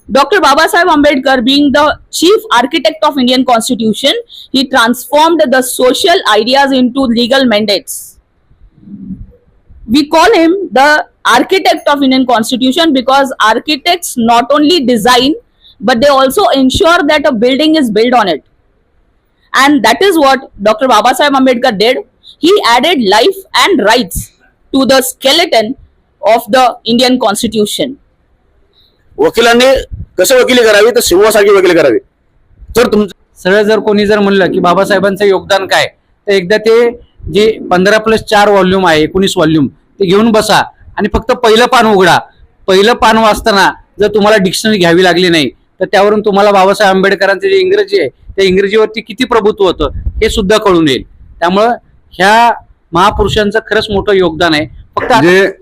Dr. Babasaheb Ambedkar, being the chief architect of Indian Constitution, he transformed the social ideas into legal mandates. We call him the architect of Indian Constitution because architects not only design but they also ensure that a building is built on it. And that is what Dr. Babasaheb Ambedkar did. He added life and rights to the skeleton of the Indian Constitution. वकिलांनी कसं वकिली करावी तर सिंहासारखी वकिली करावी. तर तुमचं सरळ जर कोणी जर म्हणलं की बाबासाहेबांचं योगदान काय, तर एकदा ते जे 15+4 व्हॉल्यूम आहे, 19 व्हॉल्यूम ते घेऊन बसा आणि फक्त पहिलं पान उघडा. पहिलं पान वाचताना जर तुम्हाला डिक्शनरी घ्यावी लागली नाही तर त्यावरून तुम्हाला बाबासाहेब आंबेडकरांचे जे इंग्रजी आहे त्या इंग्रजीवरती किती प्रभुत्व होतं हे सुद्धा कळून येईल. त्यामुळं ह्या महापुरुषांचं खरंच मोठं योगदान आहे. फक्त म्हणजे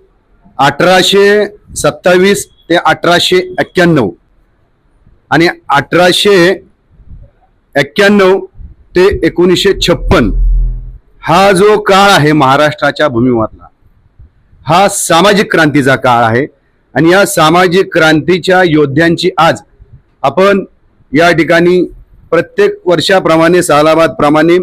1827 ते 1891 आणि 1891 ते 1956 हा जो काळ आहे महाराष्ट्राच्या भूमीवरला, हा सामाजिक क्रांतीचा काळ आहे. आणि या सामाजिक क्रांतीच्या योद्ध्यांची आज आपण या ठिकाणी प्रत्येक वर्षाप्रमाणे सालाबाद प्रमाणे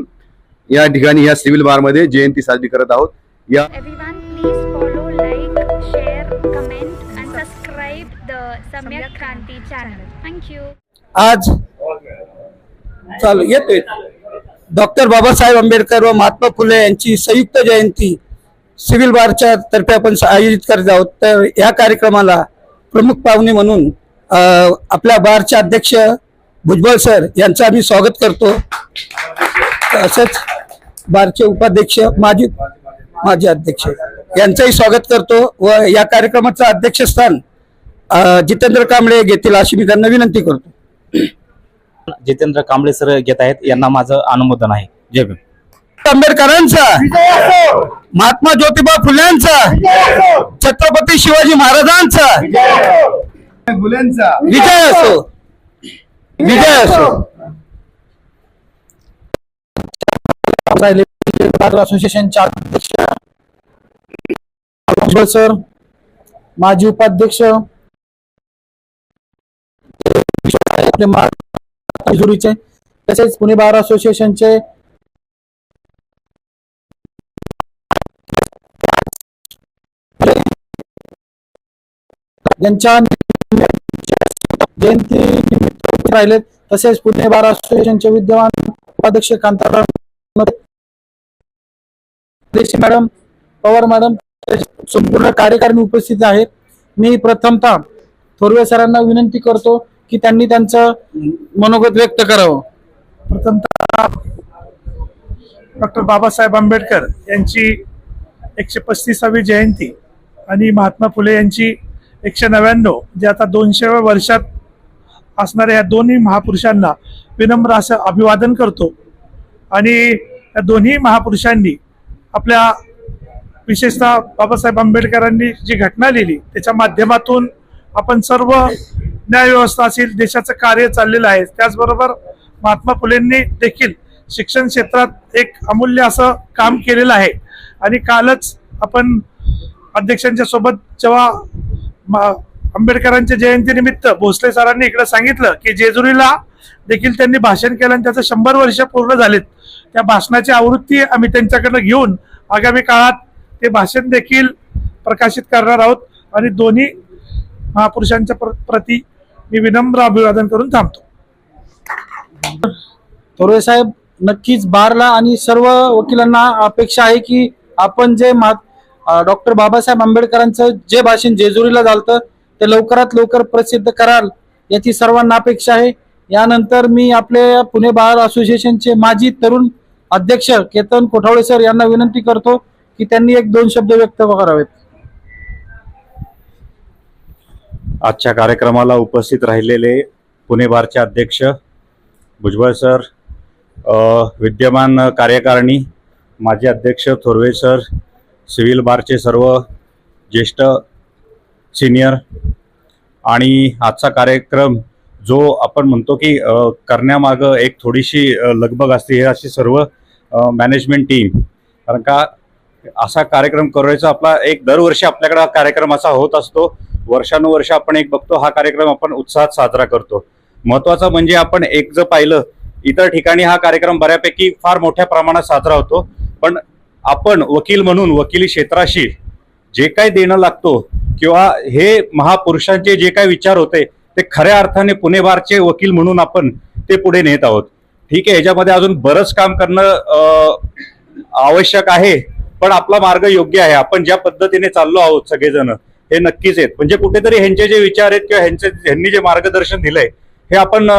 या ठिकाणी या सिव्हिल बारमध्ये जयंती साजरी करत आहोत. या Everyone, please follow, like, share, comment, and subscribe the Samyak Kranti channel. Thank you. आज चालू येतोय डॉक्टर बाबासाहेब आंबेडकर व महात्मा फुले यांची संयुक्त जयंती सिव्हिल बारच्या तर्फे आपण आयोजित करत आहोत. तर या कार्यक्रमाला प्रमुख पाहुणे म्हणून आपल्या बारचे अध्यक्ष भुजबळ सर यांचं आम्ही स्वागत करतो. तसंच बारचे उपाध्यक्ष माजी अध्यक्ष यांचंही स्वागत करतो व या कार्यक्रमाचं अध्यक्षस्थान जितेंद्र कांबळे घेतील अशी मी त्यांना विनंती करतो. जितेंद्र कांबळे सर घेत आहेत, यांना माझं अनुमोदन आहे. जय भीम. आंबेडकरांचा, महात्मा ज्योतिबा फुल्यांचा, छत्रपती शिवाजी महाराजांचा फुलेंचा विजय असो, विजय असो. असोसिएशनचे अध्यक्ष सर, माजी उपाध्यक्ष तसेच पुणे बार असोसिएशनचे यांच्या जयंती निमित्त राहिले. तसेच पुणे बार असोसिएशनचे विद्यमान उपाध्यक्ष कांताराम मॅडम, पवार मॅडम, संपूर्ण कार्यकारिणी उपस्थित आहेत. मी प्रथमतः थोरवे सरांना विनंती करतो की त्यांनी त्यांचं मनोगत व्यक्त करावं. प्रथमतः डॉक्टर बाबासाहेब आंबेडकर यांची 135वी जयंती आणि महात्मा फुले यांची 199 जे आता 200व्या वर्षात असणाऱ्या या दोन्ही महापुरुषांना विनम्र असं अभिवादन करतो. आणि या दोन्ही महापुरुषांनी आपल्या विशेषतः बाबासाहेब आंबेडकरांनी जी घटना लिहिली त्याच्या माध्यमातून आपण सर्व न्यायव्यवस्था असेल, देशाचं कार्य चाललेलं आहे. त्याचबरोबर महात्मा फुलेंनी देखील शिक्षण क्षेत्रात एक अमूल्य असं काम केलेलं आहे. आणि कालच आपण अध्यक्षांच्या सोबत जेव्हा आंबेडकरांच्या जयंतीनिमित्त भोसले सरांनी इकडे सांगितलं की जेजुरीला देखील त्यांनी भाषण केलं आणि त्याचं 100 वर्ष पूर्ण झालेत. त्या भाषणाची आवृत्ती आम्ही त्यांच्याकडनं घेऊन आगामी काळात ते भाषण देखील प्रकाशित करणार आहोत. आणि दोन्ही महापुरुषांच्या प्रती मी विनम्र अभिवादन करून थांबतो. थोरवे साहेब, नक्कीच बारला आणि सर्व वकिलांना अपेक्षा आहे की आपण जे डॉक्टर बाबासाहेब आंबेडकरांचं जे भाषण जेजुरीला झालं ते लवकरात लवकर प्रसिद्ध कराल याची सर्वांना अपेक्षा आहे. यानंतर मी आपले पुणे बार असोसिएशनचे माजी तरुण अध्यक्ष केतन कोठावळे सर यांना विनंती करतो की त्यांनी 1-2 शब्द व्यक्त करावेत. आजच्या कार्यक्रमाला उपस्थित राहिलेले पुणे बारचे अध्यक्ष भुजबळ सर, विद्यमान कार्यकारिणी माजी अध्यक्ष थोरवे सर, सिव्हिल बारचे सर्व ज्येष्ठ सिनियर, आणि आजचा कार्यक्रम जो आपण म्हणतो की करण्यामागं एक थोडीशी लगबग असते, हे अशी सर्व मॅनेजमेंट टीम. कारण का असा कार्यक्रम करायचा आपला एक दरवर्षी आपल्याकडे कार्यक्रम असा होत असतो वर्षानुवर्ष आपण एक बघतो, हा कार्यक्रम आपण उत्साहात साजरा करतो. महत्वाचं म्हणजे आपण एक जर पाहिलं, इतर ठिकाणी हा कार्यक्रम बऱ्यापैकी फार मोठ्या प्रमाणात साजरा होतो, पण आपण वकील म्हणून वकिली क्षेत्राशी जे काही देणं लागतो किंवा हे महापुरुषांचे जे काही विचार होते ते खऱ्या अर्थाने पुणे बारचे वकील म्हणून आपण ते पुढे नेत आहोत. ठीक आहे, ह्याच्यामध्ये अजून बरंच काम करणं आवश्यक आहे, पण आपला मार्ग योग्य आहे. आपण ज्या पद्धतीने चाललो आहोत सगळेजण हे नक्कीच आहेत. म्हणजे कुठेतरी ह्यांचे जे विचार आहेत किंवा ह्यांनी जे मार्गदर्शन दिलंय हे आपण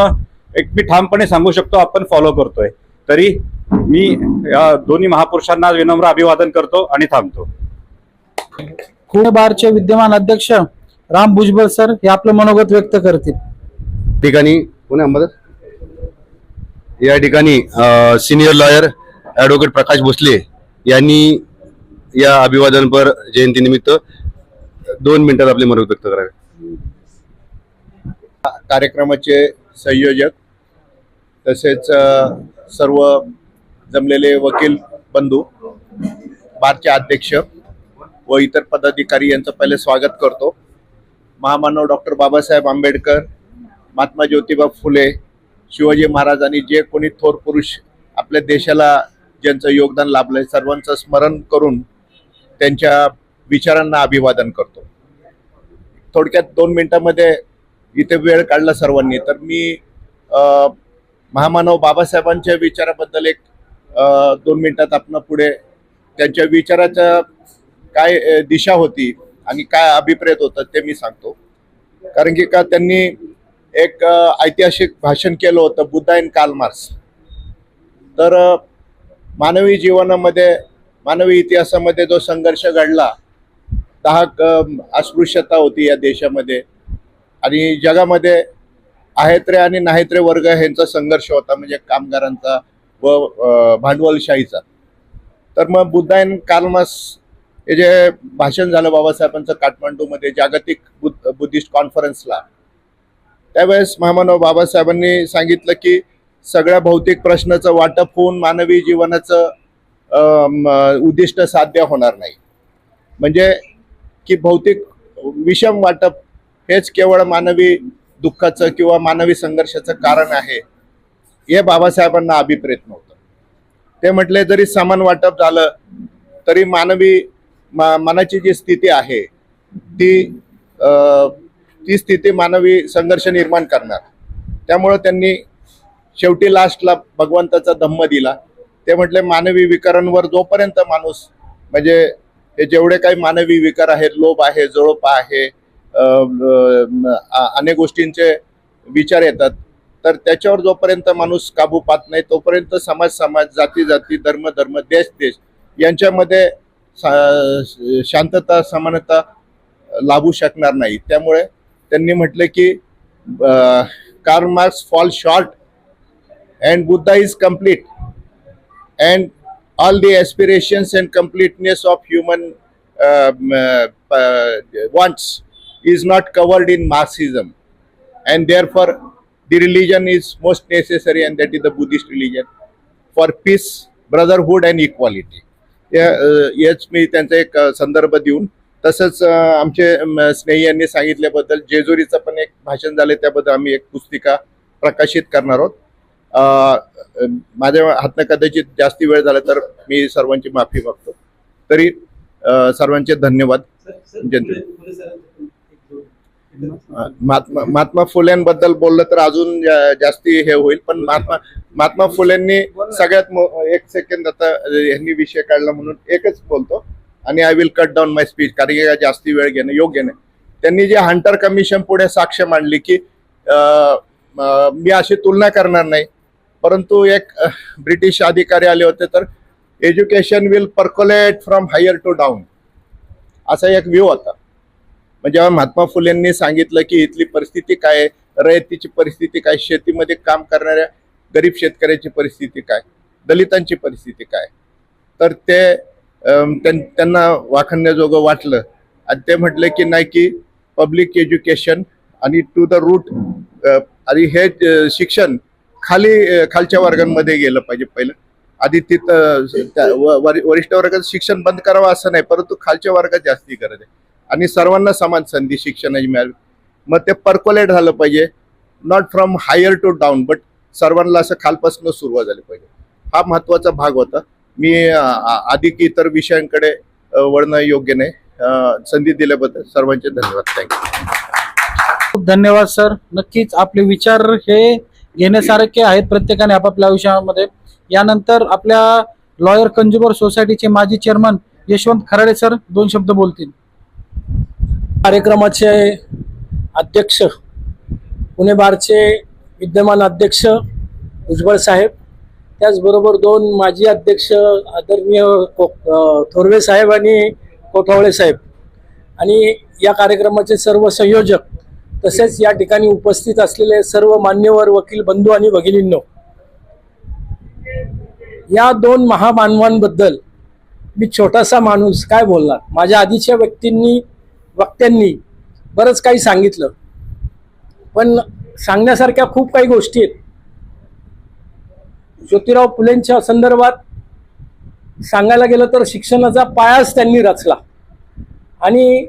मी ठामपणे सांगू शकतो आपण फॉलो करतोय. तरी मी या दोन्ही महापुरुषांना विनम्र अभिवादन करतो आणि थांबतो. पुणे बारचे विद्यमान अध्यक्ष राम भुजबळ सर हे आपलं मनोगत व्यक्त करतील. ठिकाणी पुणे या ठिकाणी सिनियर लॉयर ॲडव्होकेट प्रकाश भोसले यांनी या अभिवादनपर जयंतीनिमित्त 2 मिनिटात आपले मनोगत व्यक्त करावे. कार्यक्रमाचे संयोजक तसेच सर्व जमलेले वकील बंधू, बारचे अध्यक्ष व इतर पदाधिकारी यांचं पहिले स्वागत करतो. महामानव डॉक्टर बाबासाहेब आंबेडकर, महात्मा ज्योतिबा फुले, शिवाजी महाराज आणि जे कोणी थोर पुरुष आपल्या देशाला ज्यांचं योगदान लाभलंय सर्वांचं स्मरण करून त्यांच्या विचारांना अभिवादन करतो. थोडक्यात 2 मिनिटांमध्ये इथे वेळ काढला सर्वांनी, तर मी महामानव बाबासाहेबांच्या विचाराबद्दल एक 2 मिनिटात आपण पुढे त्यांच्या विचाराच्या काय दिशा होती आणि काय अभिप्रेत होतं ते मी सांगतो. कारण की का त्यांनी एक ऐतिहासिक भाषण केलं होतं, बुद्धा इन कार्ल मार्क्स. तर मानवी जीवनामध्ये, मानवी इतिहासामध्ये जो संघर्ष घडला, 10 अस्पृश्यता होती या देशामध्ये आणि जगामध्ये आहेत रे आणि नाहीत रे वर्ग ह्यांचा संघर्ष होता, म्हणजे कामगारांचा व भांडवलशाहीचा. तर मग बुद्धा इन कार्ल मार्क्स हे जे भाषण झालं बाबासाहेबांचं काठमांडूमध्ये जागतिक बुद्धिस्ट कॉन्फरन्सला, त्यावेळेस महामानव बाबासाहेबांनी सांगितलं की सगळ्या भौतिक प्रश्नाचं वाटप होऊन मानवी जीवनाचं उद्दिष्ट साध्य होणार नाही. म्हणजे की भौतिक विषम वाटप हेच केवळ मानवी दुःखाचं किंवा मानवी संघर्षाचं कारण आहे, हे बाबासाहेबांना अभिप्रेत नव्हतं. ते म्हटले जरी समान वाटप झालं तरी मानवी मनाची जी स्थिती आहे ती स्थिती मानवी संघर्ष निर्माण करणार. त्यामुळं त्यांनी शेवटी लास्टला भगवंताचा धम्म दिला. ते म्हटले मानवी विकारांवर जोपर्यंत माणूस, म्हणजे हे जेवढे काही मानवी विकार आहेत, लोभ आहे, जळोपा आहे, अनेक गोष्टींचे विचार येतात, तर त्याच्यावर जोपर्यंत माणूस काबू पाहत नाही तोपर्यंत समाज, जाती, धर्म, देश यांच्यामध्ये शांतता, समानता लाभू शकणार नाही. त्यामुळे त्यांनी म्हटले की Karl Marx fall short and Buddha is complete and all the एस्पिरेशन्स and completeness of human wants is not covered in Marxism, and therefore the religion is most necessary, and that is the Buddhist religion for peace, brotherhood and equality. याच मी त्यांचा एक संदर्भ देऊन, तसंच आमचे स्नेही यांनी सांगितल्याबद्दल जेजुरीचं पण एक भाषण झाले, त्याबद्दल आम्ही एक पुस्तिका प्रकाशित करणार आहोत. माझ्या हातनं कदाचित जास्ती वेळ झाला तर मी सर्वांची माफी मागतो. तरी सर्वांचे धन्यवाद. महात्मा फुलेंबद्दल बोललं तर अजून जास्ती हे होईल, पण महात्मा फुलेंनी सगळ्यात एक सेकंद आता यांनी विषय काढला म्हणून एकच बोलतो आणि I will cut down my speech, कारण की जास्ती वेळ घेणं योग्य नाही. त्यांनी जे हंटर कमिशन पुढे साक्ष मांडली की मी अशी तुलना करणार नाही, परंतु एक ब्रिटिश अधिकारी आले होते, तर education will percolate from higher to down असा एक व्ह्यू होता. म्हणजे जेव्हा महात्मा फुलेंनी सांगितलं की इथली परिस्थिती काय आहे, रयतेची परिस्थिती काय, शेतीमध्ये काम करणाऱ्या गरीब शेतकऱ्याची परिस्थिती काय, दलितांची परिस्थिती काय, तर ते त्यांना वाखण्याजोगं वाटलं आणि ते म्हटले की नाही की पब्लिक एज्युकेशन आणि टू द रूट, आणि हे शिक्षण खालच्या वर्गांमध्ये गेलं पाहिजे. पहिलं आधी तिथं वरिष्ठ वर्गात शिक्षण बंद करावं असं नाही, परंतु खालच्या वर्गात जास्ती गरज आहे. आणि सर्वांना समान संधी शिक्षणाची मिळावी. मग ते पर्कोलेट झालं पाहिजे, not from higher to down, but सर्वांना असं खालपासून सुरुवात झाली पाहिजे. हा महत्वाचा भाग होता. मी अधिक इतर विषयांकडे वळणं योग्य नाही. संधी दिल्याबद्दल सर्वांचे धन्यवाद. थँक्यू. खूप धन्यवाद सर. नक्कीच आपले विचार हे घेण्यासारखे आहेत प्रत्येकाने आपापल्या आयुष्यामध्ये. यानंतर आपल्या लॉयर कंझ्युमर सोसायटीचे माजी चेअरमन यशवंत खराडे सर 2 शब्द बोलतील. कार्यक्रमाचे अध्यक्ष पुणे बारचे विद्यमान अध्यक्ष भुजबळ साहेब, त्याचबरोबर 2 माजी अध्यक्ष आदरणीय थोरवे साहेब आणि कोठावळे साहेब, आणि या कार्यक्रमाचे सर्व संयोजक, तसेच या ठिकाणी उपस्थित असलेले सर्व मान्यवर वकील बंधू आणि भगिनींनो, या 2 महामानवांबद्दल मी छोटासा माणूस काय बोलणार. माझ्या आधीच्या वक्त्यांनी बरंच काही सांगितलं, पण सांगण्यासारख्या खूप काही गोष्टी आहेत. ज्योतिराव फुलेंच्या संदर्भात सांगायला गेलं तर शिक्षणाचा पायाच त्यांनी रचला, आणि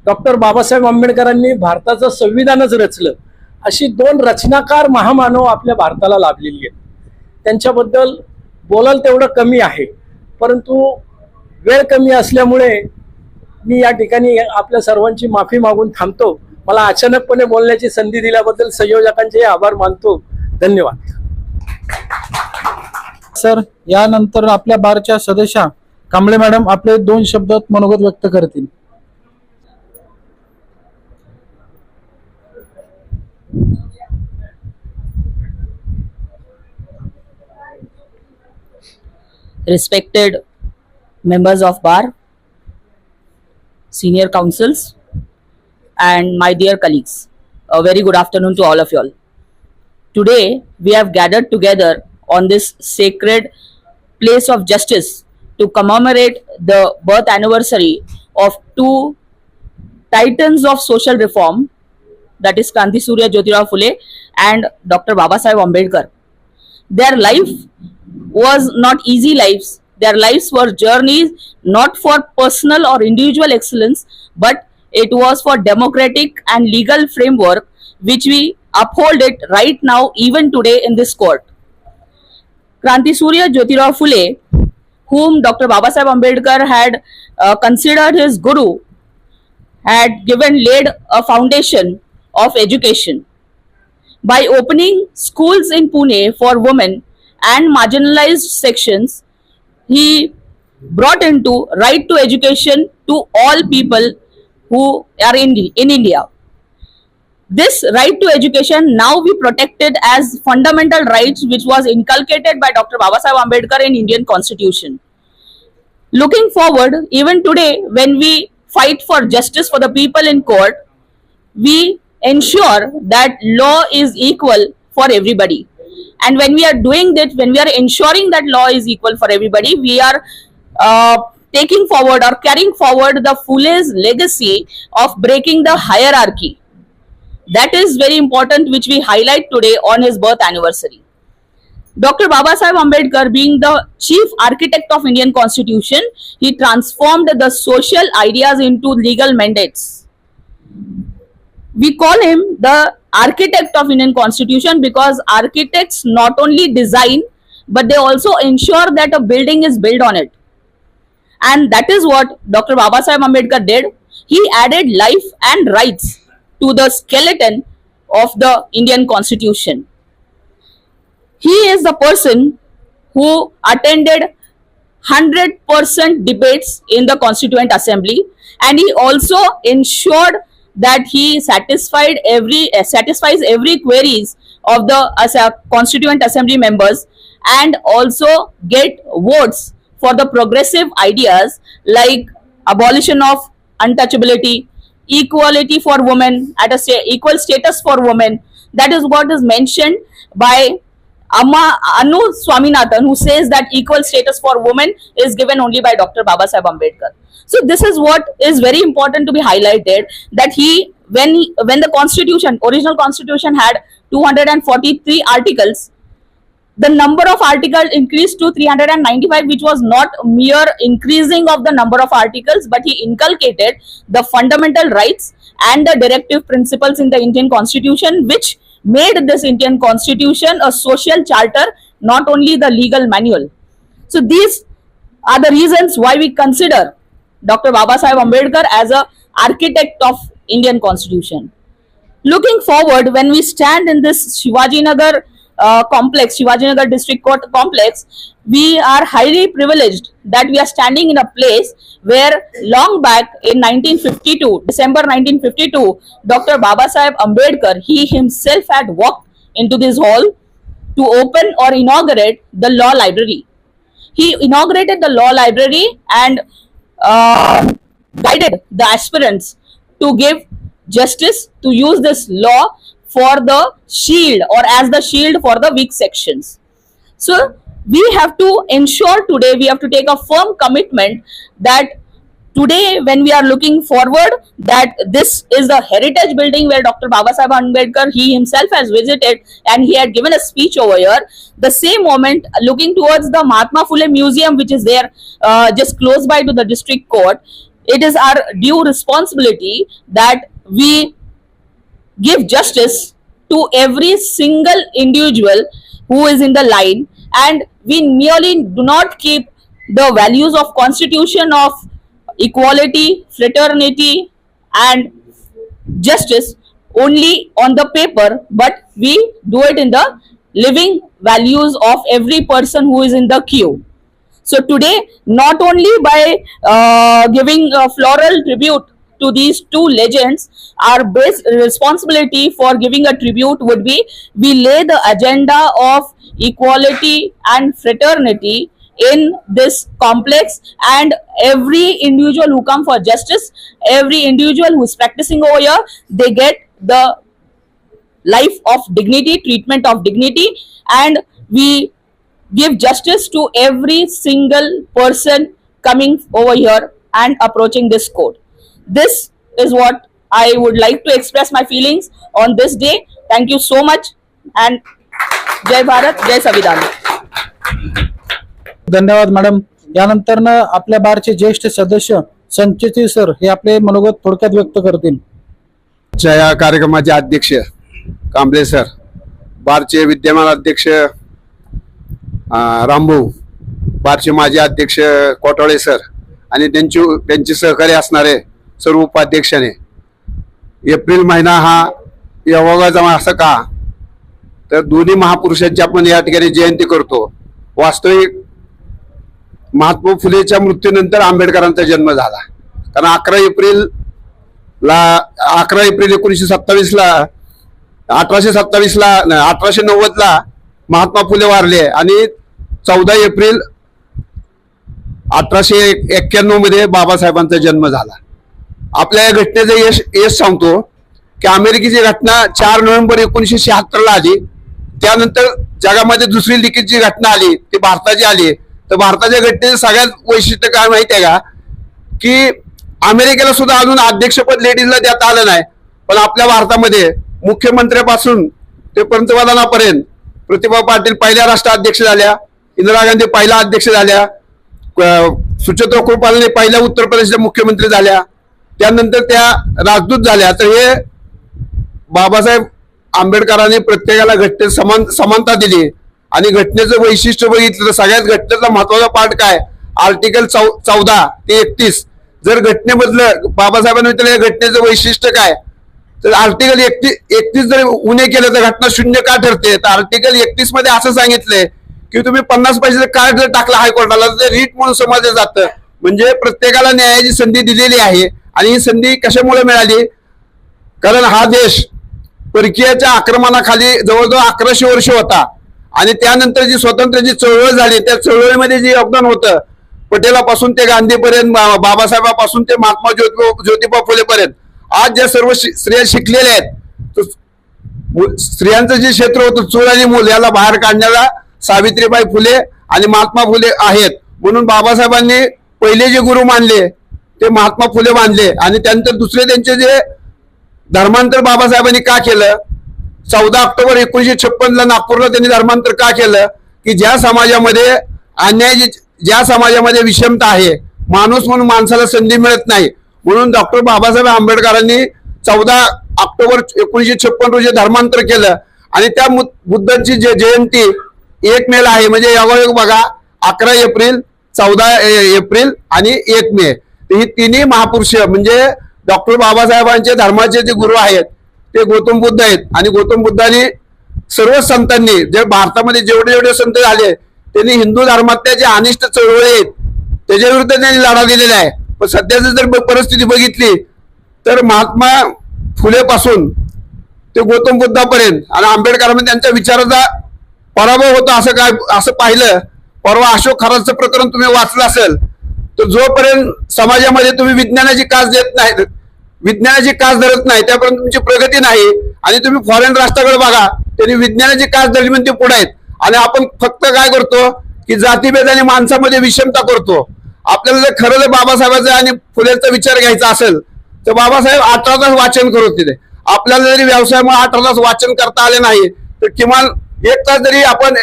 डॉक्टर बाबासाहेब आंबेडकरांनी भारताचं संविधानच रचलं. अशी 2 रचनाकार महामानव आपल्या भारताला लाभलेली आहेत. त्यांच्याबद्दल बोलाल तेवढं कमी आहे, परंतु वेळ कमी असल्यामुळे मी या ठिकाणी आपल्या सर्वांची माफी मागून थांबतो. मला अचानकपणे बोलण्याची संधी दिल्याबद्दल संयोजकांचे आभार मानतो. धन्यवाद सर. यानंतर आपल्या बारच्या सदस्या कांबळे मॅडम आपले 2 शब्दात मनोगत व्यक्त करतील. Respected members of bar, senior counsels, and my dear colleagues, a very good afternoon to all of you all. Today we have gathered together on this sacred place of justice to commemorate the birth anniversary of 2 titans of social reform, that is Kranti Surya Jyotirao Phule and Dr. Babasaheb Ambedkar. Their life was not easy lives. Their lives were journeys not for personal or individual excellence, but it was for democratic and legal framework which we uphold it right now, even today in this court. Kranti Surya Jyotirao Phule, whom Dr. Babasaheb Ambedkar had considered his guru, had laid a foundation of education. By opening schools in Pune for women and marginalized sections, he brought into right to education to all people who are in India. This right to education now we protected as fundamental rights, which was inculcated by Dr. Babasaheb Ambedkar in Indian Constitution. Looking forward, even today when we fight for justice for the people in court, we ensure that law is equal for everybody. And when we are doing that, when we are ensuring that law is equal for everybody, we are taking forward or carrying forward the Phule's legacy of breaking the hierarchy. That is very important, which we highlight today on his birth anniversary. Dr. Babasaheb Ambedkar, being the chief architect of Indian Constitution, he transformed the social ideas into legal mandates. We call him the architect of Indian Constitution because architects not only design, but they also ensure that a building is built on it. And that is what Dr. Babasaheb Ambedkar did. He added life and rights to the skeleton of the Indian Constitution. He is the person who attended 100% debates in the Constituent Assembly, and he also ensured that he satisfies every queries of the Constituent Assembly members, and also get votes for the progressive ideas like abolition of untouchability, equality for women, equal status for women. That is what is mentioned by Anu Swaminathan, who says that equal status for women is given only by Dr. Babasaheb Ambedkar. So this is what is very important to be highlighted, that when the original constitution had 243 articles, the number of articles increased to 395, which was not mere increasing of the number of articles, but he inculcated the fundamental rights and the directive principles in the Indian Constitution, which made this Indian Constitution a social charter, not only the legal manual. So these are the reasons why we consider Dr. Babasaheb Ambedkar as a architect of Indian Constitution. Looking forward, when we stand in this Shivajinagar complex, Shivajinagar District Court complex, we are highly privileged that we are standing in a place where long back in 1952, December 1952, Dr. Babasaheb Ambedkar, he himself had walked into this hall to open or inaugurate the law library. He inaugurated the law library and guided the aspirants to give justice, to use this law for the shield or as the shield for the weak sections. So we have to ensure today, we have to take a firm commitment that today when we are looking forward, that this is the heritage building where Dr. Babasaheb Ambedkar, he himself has visited and he had given a speech over here. The same moment, looking towards the Mahatma Phule Museum, which is there just close by to the district court, it is our due responsibility that we give justice to every single individual who is in the line, and we merely do not keep the values of constitution of equality, fraternity and justice only on the paper, but we do it in the living values of every person who is in the queue. So today, not only by giving a floral tribute to these two legends, our best responsibility for giving a tribute would be we lay the agenda of equality and fraternity in this complex, and every individual who come for justice, every individual who is practicing over here, they get the life of dignity, treatment of dignity, and we give justice to every single person coming over here and approaching this court. This is what I would like to express my feelings on this day. Thank you so much and Jai Bharat, Jai Samvidhan. धन्यवाद madam. यानंतर ना आपल्या बारचे ज्येष्ठ सदस्य Sanchiti sir हे आपले मनोगत थोडक्यात व्यक्त करतील. या कार्यक्रमाचे अध्यक्ष कांबळे सर, बारचे विद्यमान अध्यक्ष रामभाऊ, बारचे माजी अध्यक्ष कोटाळे सर आणि त्यांचे सहकारी असणारे सर्व उपाध्यक्षाने, एप्रिल महिना हा योगाचा असं का तर दोन्ही महापुरुषांची आपण या ठिकाणी जयंती करतो. वास्तविक महात्मा फुलेच्या मृत्यूनंतर आंबेडकरांचा जन्म झाला, कारण 11 एप्रिल 1927 ला 1827 ला 1890 ला महात्मा फुले वारले आणि 14 एप्रिल 1891 मध्ये बाबासाहेबांचा जन्म झाला. आपल्या या घटनेचं यश सांगतो की अमेरिकेची घटना 4 नोव्हेंबर 1976 ला आली. त्यानंतर जगामध्ये दुसरी लिखितची घटना आली ती भारताची आली. तर भारताच्या घटनेचं सगळ्यात वैशिष्ट्य काय माहिती आहे का, की अमेरिकेला सुद्धा अजून अध्यक्षपद लेडीजला देता आलं नाही, पण आपल्या भारतामध्ये मुख्यमंत्र्यापासून ते पंतप्रधानापर्यंत प्रतिभा पाटील पहिल्या राष्ट्राध्यक्ष झाल्या, इंदिरा गांधी पहिला अध्यक्ष झाल्या, सुचित्रा कृपालने पहिल्या उत्तर प्रदेशच्या मुख्यमंत्री झाल्या, त्यानंतर त्या राजदूत झाल्या. तर हे बाबासाहेब आंबेडकरांनी प्रत्येकाला घटनेत समानता दिली आणि घटनेचं वैशिष्ट्य बघितलं तर सगळ्यात घटनेचा महत्वाचा पार्ट काय, आर्टिकल 14 ते 31. जर घटनेमधलं बाबासाहेबांनी विचारलं घटनेचं वैशिष्ट्य काय, तर आर्टिकल 31 जर उणे केलं तर घटना शून्य का ठरते. तर आर्टिकल 31 मध्ये असं सांगितलंय की तुम्ही 50 पैसे कार्ड जर टाकला हायकोर्टाला तर रीट म्हणून समजलं जातं. म्हणजे प्रत्येकाला न्यायाची संधी दिलेली आहे. आणि ही संधी कशामुळे मिळाली, कारण हा देश परकीयाच्या आक्रमणाखाली जवळजवळ 1100 वर्ष होता आणि त्यानंतर जी स्वातंत्र्याची चळवळ झाली त्या चळवळीमध्ये जे योगदान होतं, पटेलापासून ते गांधीपर्यंत, बाबासाहेबापासून ते महात्मा ज्योतिबा फुलेपर्यंत, आज ज्या सर्व स्त्रिया शिकलेल्या आहेत, स्त्रियांचं जे क्षेत्र होतं चूल आणि मूल याला बाहेर काढण्याला सावित्रीबाई फुले आणि महात्मा फुले आहेत. म्हणून बाबासाहेबांनी पहिले जे गुरु मानले ते महात्मा फुले मानले आणि त्यानंतर दुसरे त्यांचे जे धर्मांतर बाबासाहेबांनी का केलं, 14 ऑक्टोबर 1956 ला नागपूरला त्यांनी धर्मांतर का केलं, की ज्या समाजामध्ये अन्याय, ज्या समाजामध्ये विषमता आहे, माणूस म्हणून माणसाला संधी मिळत नाही, म्हणून डॉक्टर बाबासाहेब आंबेडकरांनी 14 ऑक्टोबर 1956 रोजी धर्मांतर केलं आणि त्या बुद्धांची जयंती 1 मेला आहे. म्हणजे यावर बघा 11 एप्रिल, 14 एप्रिल आणि 1 मे, ही तिन्ही महापुरुष म्हणजे डॉक्टर बाबासाहेबांचे धर्माचे जे गुरु आहेत ते गौतम बुद्ध आहेत. आणि गौतम बुद्धांनी सर्व संतांनी, जे भारतामध्ये जेवढे संत झाले त्यांनी हिंदू धर्मातल्या जे अनिष्ट चळवळी आहेत त्याच्या विरुद्ध त्यांनी लढा दिलेला आहे. पण सध्याची जर परिस्थिती बघितली तर महात्मा फुले पासून ते गौतम बुद्धापर्यंत आणि आंबेडकरांमध्ये त्यांच्या विचाराचा पराभव होता असं पाहिलं. परवा अशोक खराचं प्रकरण तुम्ही वाचलं असेल तर जोपर्यंत समाजामध्ये तुम्ही विज्ञानाची कास देत नाही, विज्ञानाची कास धरत नाही, त्यापर्यंत तुमची प्रगती नाही. आणि तुम्ही फॉरेन राष्ट्राकडे बघा, त्यांनी विज्ञानाची कास धरली म्हणून ते पुढे आहेत. आणि आपण फक्त काय करतो की जातीभेदाने माणसामध्ये विषमता करतो. आपल्याला जर खरं जर बाबासाहेबांचा आणि फुलेंचा विचार घ्यायचा असेल तर बाबासाहेब 18 तास वाचन करत होते. आपल्याला जरी व्यवसायामुळे 18 तास वाचन करता आले नाही तर किमान 1 तास जरी आपण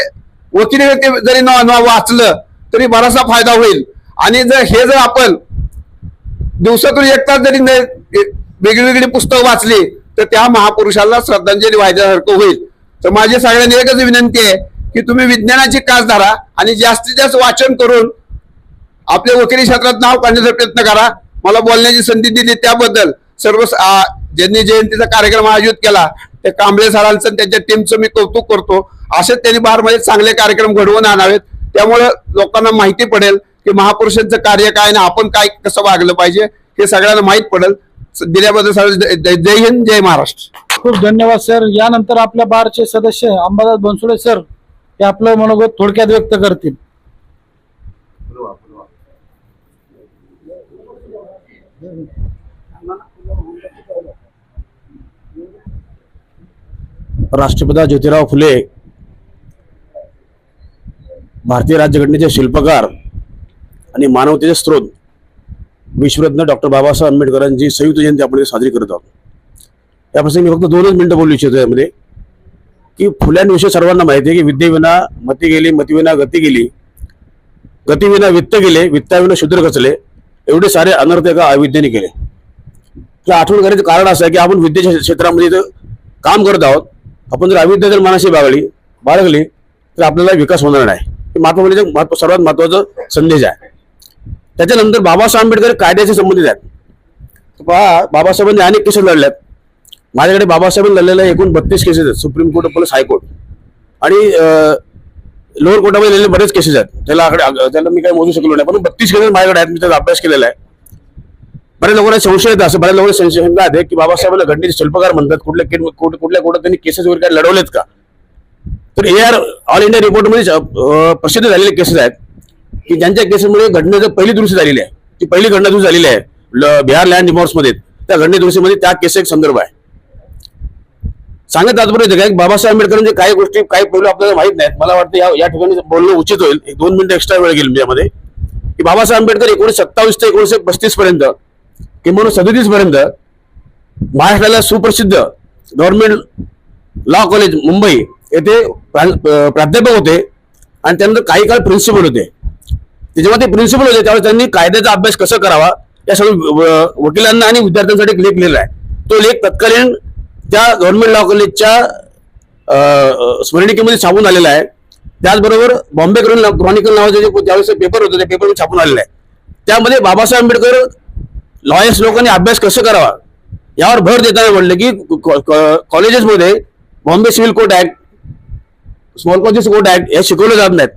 वकिली जरी वाचलं तरी बराचसा फायदा होईल. आणि जर आपण दिवसातून 1 तास जरी वेगळी पुस्तकं वाचली तर त्या महापुरुषाला श्रद्धांजली व्हायच्यासारखं होईल. तर माझी सगळ्यांनी एकच विनंती आहे की तुम्ही विज्ञानाची कास धरा आणि जास्तीत जास्त वाचन करून आपल्या वकिली क्षेत्रात नाव काढण्याचा प्रयत्न करा. मला बोलण्याची संधी दिली त्याबद्दल सर्व ज्यांनी जयंतीचा कार्यक्रम आयोजित केला ते कांबळे सरांचं त्यांच्या टीमचं मी कौतुक करतो. असेच त्यांनी बारमध्ये चांगले कार्यक्रम घडवून आणावेत. त्यामुळे लोकांना माहिती पडेल की महापुरुषांचं कार्य काय आणि आपण काय कसं वागलं पाहिजे हे सगळ्यांना माहीत पडेल. दिल्याबद्दल जय हिंद, जय महाराष्ट्र. खूप धन्यवाद सर. यानंतर आपल्या बारचे सदस्य अंबादास बनसोडे सर हे आपलं मनोगत थोडक्यात व्यक्त करतील. राष्ट्रपिता ज्योतिराव फुले भारतीय राज्यघटनेचे शिल्पकार आणि मानवतेचे स्रोत विश्वरत्न डॉक्टर बाबासाहेब आंबेडकरांची संयुक्त जयंती आपण साजरी करत आहोत. या प्रसंगी मी फक्त 2च मिनिटं बोलू इच्छितो यामध्ये की फुल्यांविषयी सर्वांना माहिती आहे की विद्येविना मती गेली, मतीविना गती गेली, गतीविना वित्त गेले, वित्ताविना शूद्र खचले, एवढे सारे अनर्थ एका अविद्येने केले. तर आठवण करायचं कारण असं आहे की आपण विद्येच्या क्षेत्रामध्ये इथं काम करत आहोत. आपण जर अविद्या जर मनाशी बाळगली तर आपल्याला विकास होणार नाही. हे महात्मा फुलेंचं सर्वात महत्वाचा संदेश आहे. त्याच्यानंतर बाबासाहेब आंबेडकर कायद्याशी संबंधित आहेत. पहा, बाबासाहेबांनी अनेक केसेस लढल्यात. माझ्याकडे बाबासाहेबांनी लढलेल्या एकूण 32 केसेस आहेत. सुप्रीम कोर्ट प्लस हायकोर्ट आणि लोअर कोर्टामध्ये लढलेले बरेच केसेस आहेत. त्याला मी काही मोजू शकलो नाही, पण 32 केसेस माझ्याकडे आहेत. मी त्याचा अभ्यास केलेला आहे. बऱ्याच लोकांना संशय येत असं, बऱ्याच लोकांना संशय आहे की बाबासाहेबांना घटनेचे शिल्पकार म्हणतात. कुठल्या कोर्टात त्यांनी केसेस वगैरे काय लढवलेत का? तर ऑल इंडिया रिपोर्टमध्ये प्रसिद्ध झालेले केसेस आहेत की ज्यांच्या केसेसमध्ये घटनेचं पहिली दुरुस्ती झालेली आहे. ती पहिली घटना दुरुस्ती झालेली आहे बिहार लँड रिमॉर्समध्ये. त्या घटने दुरुस्तीमध्ये त्या केस एक संदर्भ आहे. सांगत तात्पर्य काय बाबासाहेब आंबेडकरांचे काही गोष्टी काही पैलू आपल्याला माहित नाहीत. मला वाटतं या ठिकाणी बोलणं उचित होईल. 1-2 मिनिटं एक्स्ट्रा वेळ गेली यामध्ये की बाबासाहेब आंबेडकर 1927 ते 1935 पर्यंत किंवा 37 पर्यंत महाराष्ट्राला सुप्रसिद्ध गव्हर्नमेंट लॉ कॉलेज मुंबई येथे प्राध्यापक होते आणि त्यानंतर काही काळ प्रिन्सिपल होते. जेव्हा ते प्रिन्सिपल होते त्यावेळेस त्यांनी कायद्याचा अभ्यास कसा करावा या सगळ्या वकिलांना आणि विद्यार्थ्यांसाठी एक लेख लिहिला आहे. तो लेख तत्कालीन त्या गव्हर्नमेंट लॉ कॉलेजच्या स्मरणिकेमध्ये छापून आलेला आहे. त्याचबरोबर बॉम्बे क्रॉनिकल नावाचे जे त्यावेळेस पेपर होते त्या पेपरमध्ये छापून आलेला आहे. त्यामध्ये बाबासाहेब आंबेडकर लॉयर्स लोकांनी अभ्यास कसं करावा यावर भर देताना म्हणलं की कॉलेजेसमध्ये Bombay civil court act, small causes court act हे शिकवले जात नाहीत.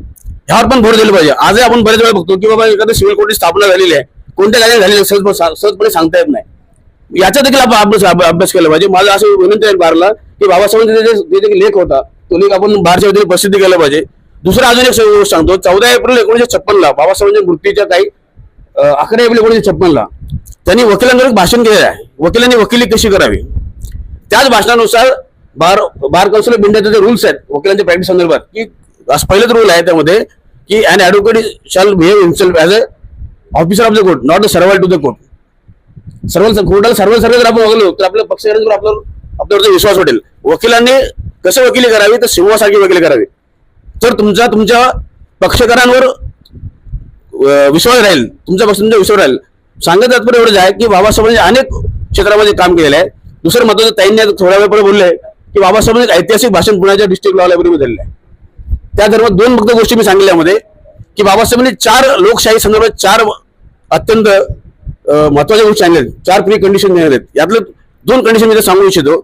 ह्यावर पण भर दिलं पाहिजे. आजही आपण बरेच वेळा बघतो की बाबा एखाद्या सिव्हिल कोर्टची स्थापना झालेली आहे, कोणत्या कायद्याने झालेली सहजपणे सांगता येत नाही. याचा देखील आपण अभ्यास केला पाहिजे. माझं असं विनंती आहे बारला की बाबासाहेबांचा जे लेख होता तो लेख आपण बारच्या वतीने प्रसिद्ध केला पाहिजे. दुसरा अजून एक गोष्ट सांगतो. 14 एप्रिल 1956 बाबासाहेबांच्या मृत्यूच्या काही 11 एप्रिल 1956 त्यांनी वकिलांकडे भाषण केलेलं आहे. वकिलांनी वकिली कशी करावी त्याच भाषणानुसार बार काउन्सिल ऑफ इंडियाचे जे रूल्स आहेत वकिलांच्या प्रॅक्टिस संदर्भात की पहिलाच रूल आहे त्यामध्ये की an advocate shall behave himself as a officer of the court not the servant to the court. कोर्टाला सर्व जर आपण वागलो तर आपल्या पक्षाकडे आपल्यावर विश्वास वाटेल. वकिलांनी कसं वकिली करावी तर सिंहासारखी वकिली करावी. तर तुमच्या पक्षकारांवर विश्वास राहील, तुमचा विश्वास राहील. सांगत तात्पर्य एवढंच आहे की बाबासाहेबांनी अनेक क्षेत्रामध्ये काम केलेलं आहे. दुसरं महत्वाचं, ताईंनी थोड्या वेळ पहिले बोलले की बाबासाहेबांनी एक ऐतिहासिक भाषण पुण्याच्या डिस्ट्रिक्ट लॉ लायब्ररीमध्ये दिलेलं आहे. त्या दरम्यान दोन फक्त गोष्टी मी सांगितल्यामध्ये की बाबासाहेबांनी 4 लोकशाही संदर्भात 4 अत्यंत महत्वाच्या गोष्टी सांगितल्या, 4 प्री कंडिशन दिलेल्या आहेत. यातलं 2 कंडिशन मी सांगू इच्छितो.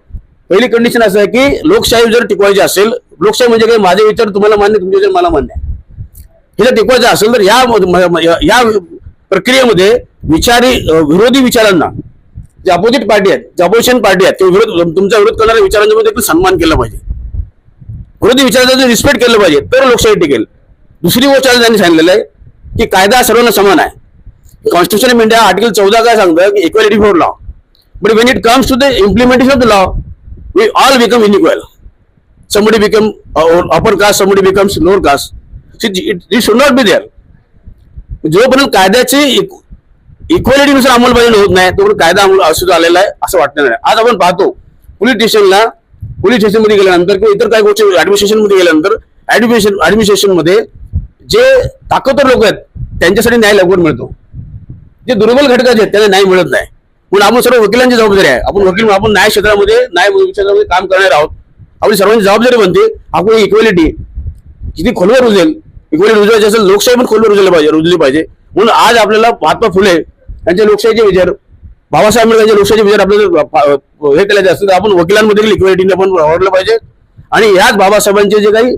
पहिली कंडिशन असं आहे की लोकशाही जर टिकवायची असेल, लोकशाही म्हणजे काय, माझे विचार तुम्हाला मान्य, तुमचे विचार मला मान्य आहे, हे जर टिकवायचं असेल तर या प्रक्रियेमध्ये विरोधी विचारांना, जे अपोजिट पार्टी आहेत, जे अपोजिशन पार्टी आहेत, तुमचा विरोध करणाऱ्या विचारांचा देखील सन्मान केला पाहिजे, विरोधी विचारांचा रिस्पेक्ट केलं पाहिजे, तर लोकशाही टिकेल. दुसरी गोष्ट त्यांनी सांगितलेलं आहे की कायदा सर्वांना समान आहे. कॉन्स्टिट्यूशन ऑफ इंडिया आर्टिकल 14 काय सांगतं की equality for law, but when it comes to the implementation of the law we all become unequal. Somebody become upper caste, somebody becomes lower caste. It should not be there. जोपर्यंत कायद्याची equality नुसार अंमलबजावणी होत नाही तोपर्यंत कायदा अस्तित्वात आलेला आहे असं वाटतं नाही. आज आपण पाहतो पोलीस स्टेशनमध्ये गेल्यानंतर किंवा इतर काही गोष्टी ऍडमिनिस्ट्रेशनमध्ये गेल्यानंतर ऍडमिनिस्ट्रेशनमध्ये जे ताकदवर लोक आहेत त्यांच्यासाठी न्याय लवकर मिळतो, जे दुर्बल घटक आहेत त्यांना न्याय मिळत नाही. म्हणून आपण सर्व वकिलांची जबाबदारी आहे. आपण न्याय क्षेत्रामध्ये काम करणार आहोत. आपली सर्वांची जबाबदारी बनते आपण इक्वॅलिटी किती खोलवर रुजेल, इक्वॅलिटी रुजवायची असेल लोकशाही पण खोलवर रुजली पाहिजे. म्हणून आज आपल्याला महात्मा फुले यांचे लोकशाहीचे विचार, बाबासाहेब आंबेडकरांचे लोकशाहीचे विचार आपल्याला हे केले असतील तर आपण वकिलांमध्ये इक्वॅलिटीने आपण वावरलं पाहिजे. आणि याच बाबासाहेबांचे जे काही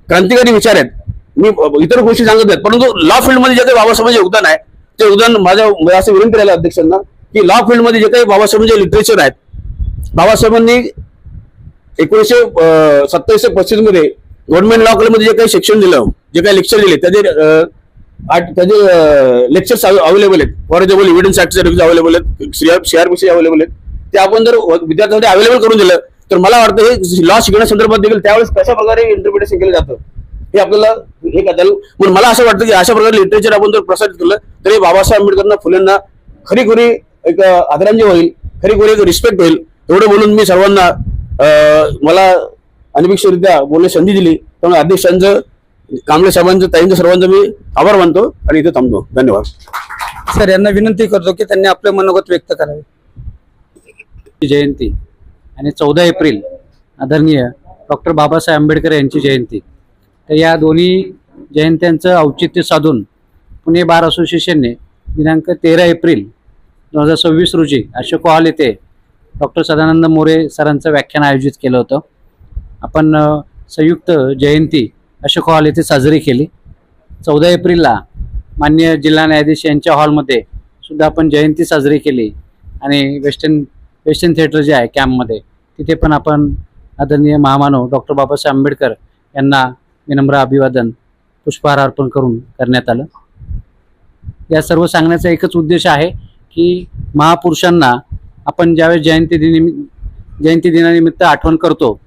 क्रांतिकारी विचार आहेत, मी इतर गोष्टी सांगत आहेत, परंतु लॉ फील्डमध्ये जे काही बाबासाहेबांचे योगदान आहे ते योगदान माझ्या असं विनंती करायला अध्यक्षांना की लॉ फील्डमध्ये जे काही बाबासाहेबांचे लिटरेचर आहेत, बाबासाहेबांनी 1927-35 मध्ये गव्हर्नमेंट लॉ कॉलेजमध्ये जे काही शिक्षण दिलं, जे काही लेक्चर दिले त्याचे लेक्चर्स अवेलेबल आहेत. फॉर एक्झाम्पल एव्हिडन्स ऍक्टचे अवेलेबल आहेत, सीआरपीसी अवेलेबल आहेत. ते आपण जर विद्यार्थ्यांसाठी अवेलेबल करून दिलं तर मला वाटतं हे लॉ शिकण्यासंदर्भात देखील त्यावेळेस कशा प्रकारे इंटरप्रिटेशन केलं जातं हे आपल्याला हे करता येईल. म्हणून मला असं वाटतं की अशा प्रकारे लिटरेचर आपण जर प्रसारित केलं तर हे बाबासाहेब आंबेडकरांना, फुलेंना खरी एक आदरांजली होईल, खरी एक रिस्पेक्ट होईल. एवढं बोलून मी सर्वांना मला अनपेक्षितरित्या बोलण्याची संधी दिली त्यामुळे अध्यक्षांचं, कांबळे साहेबांचं, ताईंचं, सर्वांचं मी आभार मानतो आणि इथे थांबतो. धन्यवाद. सर, यांना विनंती करतो की त्यांनी आपले मनोगत व्यक्त करावे. जयंती आणि 14 एप्रिल आदरणीय डॉक्टर बाबासाहेब आंबेडकर यांची जयंती, तर या दोन्ही जयंत्यांचं औचित्य साधून पुणे बार असोसिएशनने दिनांक 13 एप्रिल 2026 रोजी अशोक हॉल येथे डॉक्टर सदानंद मोरे सरांचं व्याख्यान आयोजित केलं होतं. आपण संयुक्त जयंती अशोक हॉल येथे साजरी केली. 14 एप्रिलला माननीय जिल्हा न्यायाधीश यांच्या हॉलमध्ये सुद्धा आपण जयंती साजरी केली आणि वेस्टर्न थिएटर जे आहे कॅम्पमध्ये तिथे पण आपण आदरणीय महामानव डॉक्टर बाबासाहेब आंबेडकर यांना विनम्र अभिवादन पुष्पहार अर्पण करून करण्यात आलं. या सर्व सांगण्याचा एकच उद्देश आहे की महापुरुषांना आपण ज्यावेळेस जयंती दिनानिमित्त आठवण करतो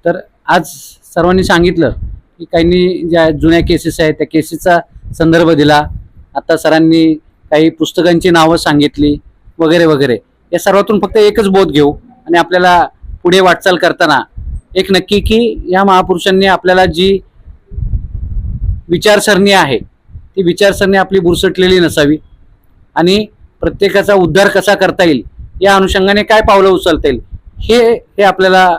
तर आज सर्वांनी सांगितलं की काहींनी ज्या जुन्या केसेस आहेत त्या केसेसचा संदर्भ दिला, आता सरांनी काही पुस्तकांची नावं सांगितली वगैरे वगैरे. या सर्वातून फक्त एकच बोध घेऊ आणि आपल्याला पुढे वाटचाल करताना एक नक्की की या महापुरुषांनी आपल्याला जी विचारसरणी आहे ती विचारसरणी आपली बुरसटलेली नसावी आणि प्रत्येकाचा उद्धार कसा करता येईल या अनुषंगाने काय पावलं उचलता येईल हे आपल्याला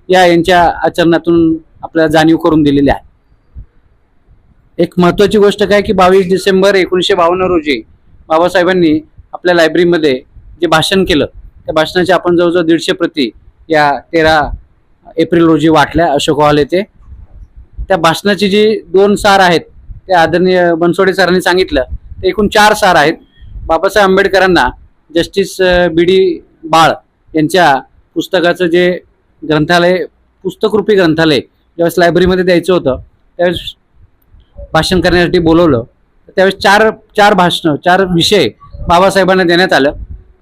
यांच्या आचरणातून आपल्याला जाणीव करून दिलेली आहे. एक महत्त्वाची गोष्ट काय की 22 डिसेंबर 1952 रोजी बाबासाहेबांनी आपल्या लायब्ररीमध्ये जे भाषण केलं त्या भाषणाच्या आपण जवळजवळ 150 प्रती या 13 एप्रिल रोजी वाटल्या अशोक हॉल येथे. त्या भाषणाची जी 2 सार आहेत ते आदरणीय बनसोडे सरांनी सांगितलं, ते एकूण 4 सार आहेत. बाबासाहेब आंबेडकरांना जस्टिस BD बाळ यांच्या पुस्तकाचं जे ग्रंथालय, पुस्तकरूपी ग्रंथालय ज्यावेळेस लायब्ररीमध्ये द्यायचं होतं त्यावेळेस भाषण करण्यासाठी बोलवलं. त्यावेळेस 4 भाषणं, 4 विषय बाबासाहेबांना देण्यात आलं.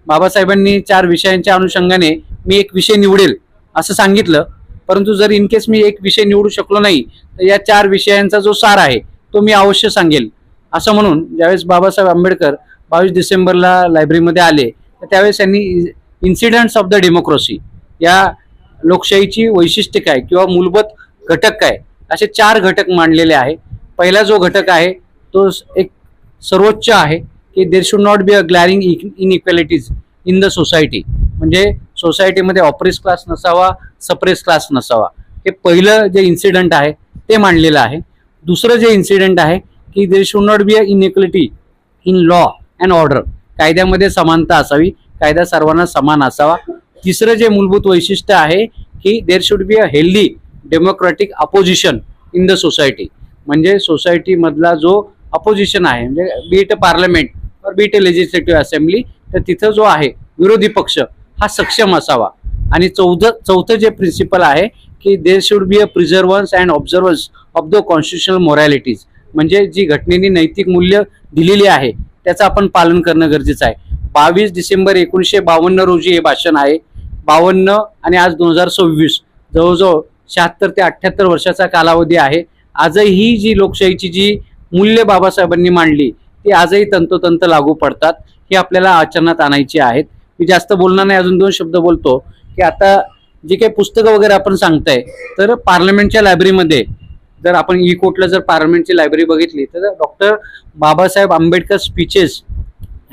बाबासाहेबांनी 4 विषयांच्या अनुषंगाने मी एक विषय निवडेल असं सांगितलं, परंतु जर इन केस मी एक विषय निवडू शकलो नाही तर या 4 विषयांचा जो सार आहे तो मी अवश्य सांगेल असं म्हणून ज्यावेळेस बाबासाहेब आंबेडकर 22 डिसेंबरला लायब्ररीमध्ये आले तर त्यावेळेस त्यांनी इन्सिडेंट्स ऑफ द डेमोक्रेसी, या लोकशाहीची वैशिष्ट्य काय किंवा मूलभूत घटक काय असे 4 घटक मांडलेले आहे. पहिला जो घटक आहे तो एक सर्वोच्च आहे की there should not be a glaring inequalities in the society. म्हणजे सोसायटीमध्ये ऑपरेस क्लास नसावा, सप्रेस क्लास नसावा. हे पहिलं जे इन्सिडेंट आहे ते मांडलेलं आहे. दुसरं जे इन्सिडेंट आहे की there should not be a inequality in law and order. कायद्यामध्ये समानता असावी, कायदा सर्वांना समान असावा. तिसरं जे मूलभूत वैशिष्ट्य आहे की there should be a healthy democratic opposition in the society. म्हणजे सोसायटीमधला जो अपोजिशन आहे, म्हणजे बी इट पार्लमेंट और बी इट लेजिस्लेटिव्ह असेंब्ली, तर तिथं जो आहे विरोधी पक्ष हा सक्षम असावा. आणि चौथं जे प्रिन्सिपल आहे की there should be a preservance and observance of the constitutional moralities. म्हणजे जी घटनेने नैतिक मूल्य दिलेली आहे त्याचं आपण पालन करणं गरजेचं आहे. 22 डिसेंबर 1952 रोजी हे भाषण आहे. 52 आणि आज 2026, जवळजवळ 76 ते 78 वर्षाचा कालावधी आहे. आजही जी लोकशाहीची जी मूल्य बाबासाहेबांनी मांडली ती आजही तंतोतंत लागू पडतात. ही आपल्याला आचरणात आणायची आहेत. मी जास्त बोलणार नाही, अजून 2 शब्द बोलतो की आता जे काही पुस्तकं वगैरे आपण सांगताय, तर पार्लमेंटच्या लायब्ररीमध्ये जर आपण ई कोर्टला जर पार्लमेंटची लायब्ररी बघितली तर doctor Babasaheb Ambedkar speeches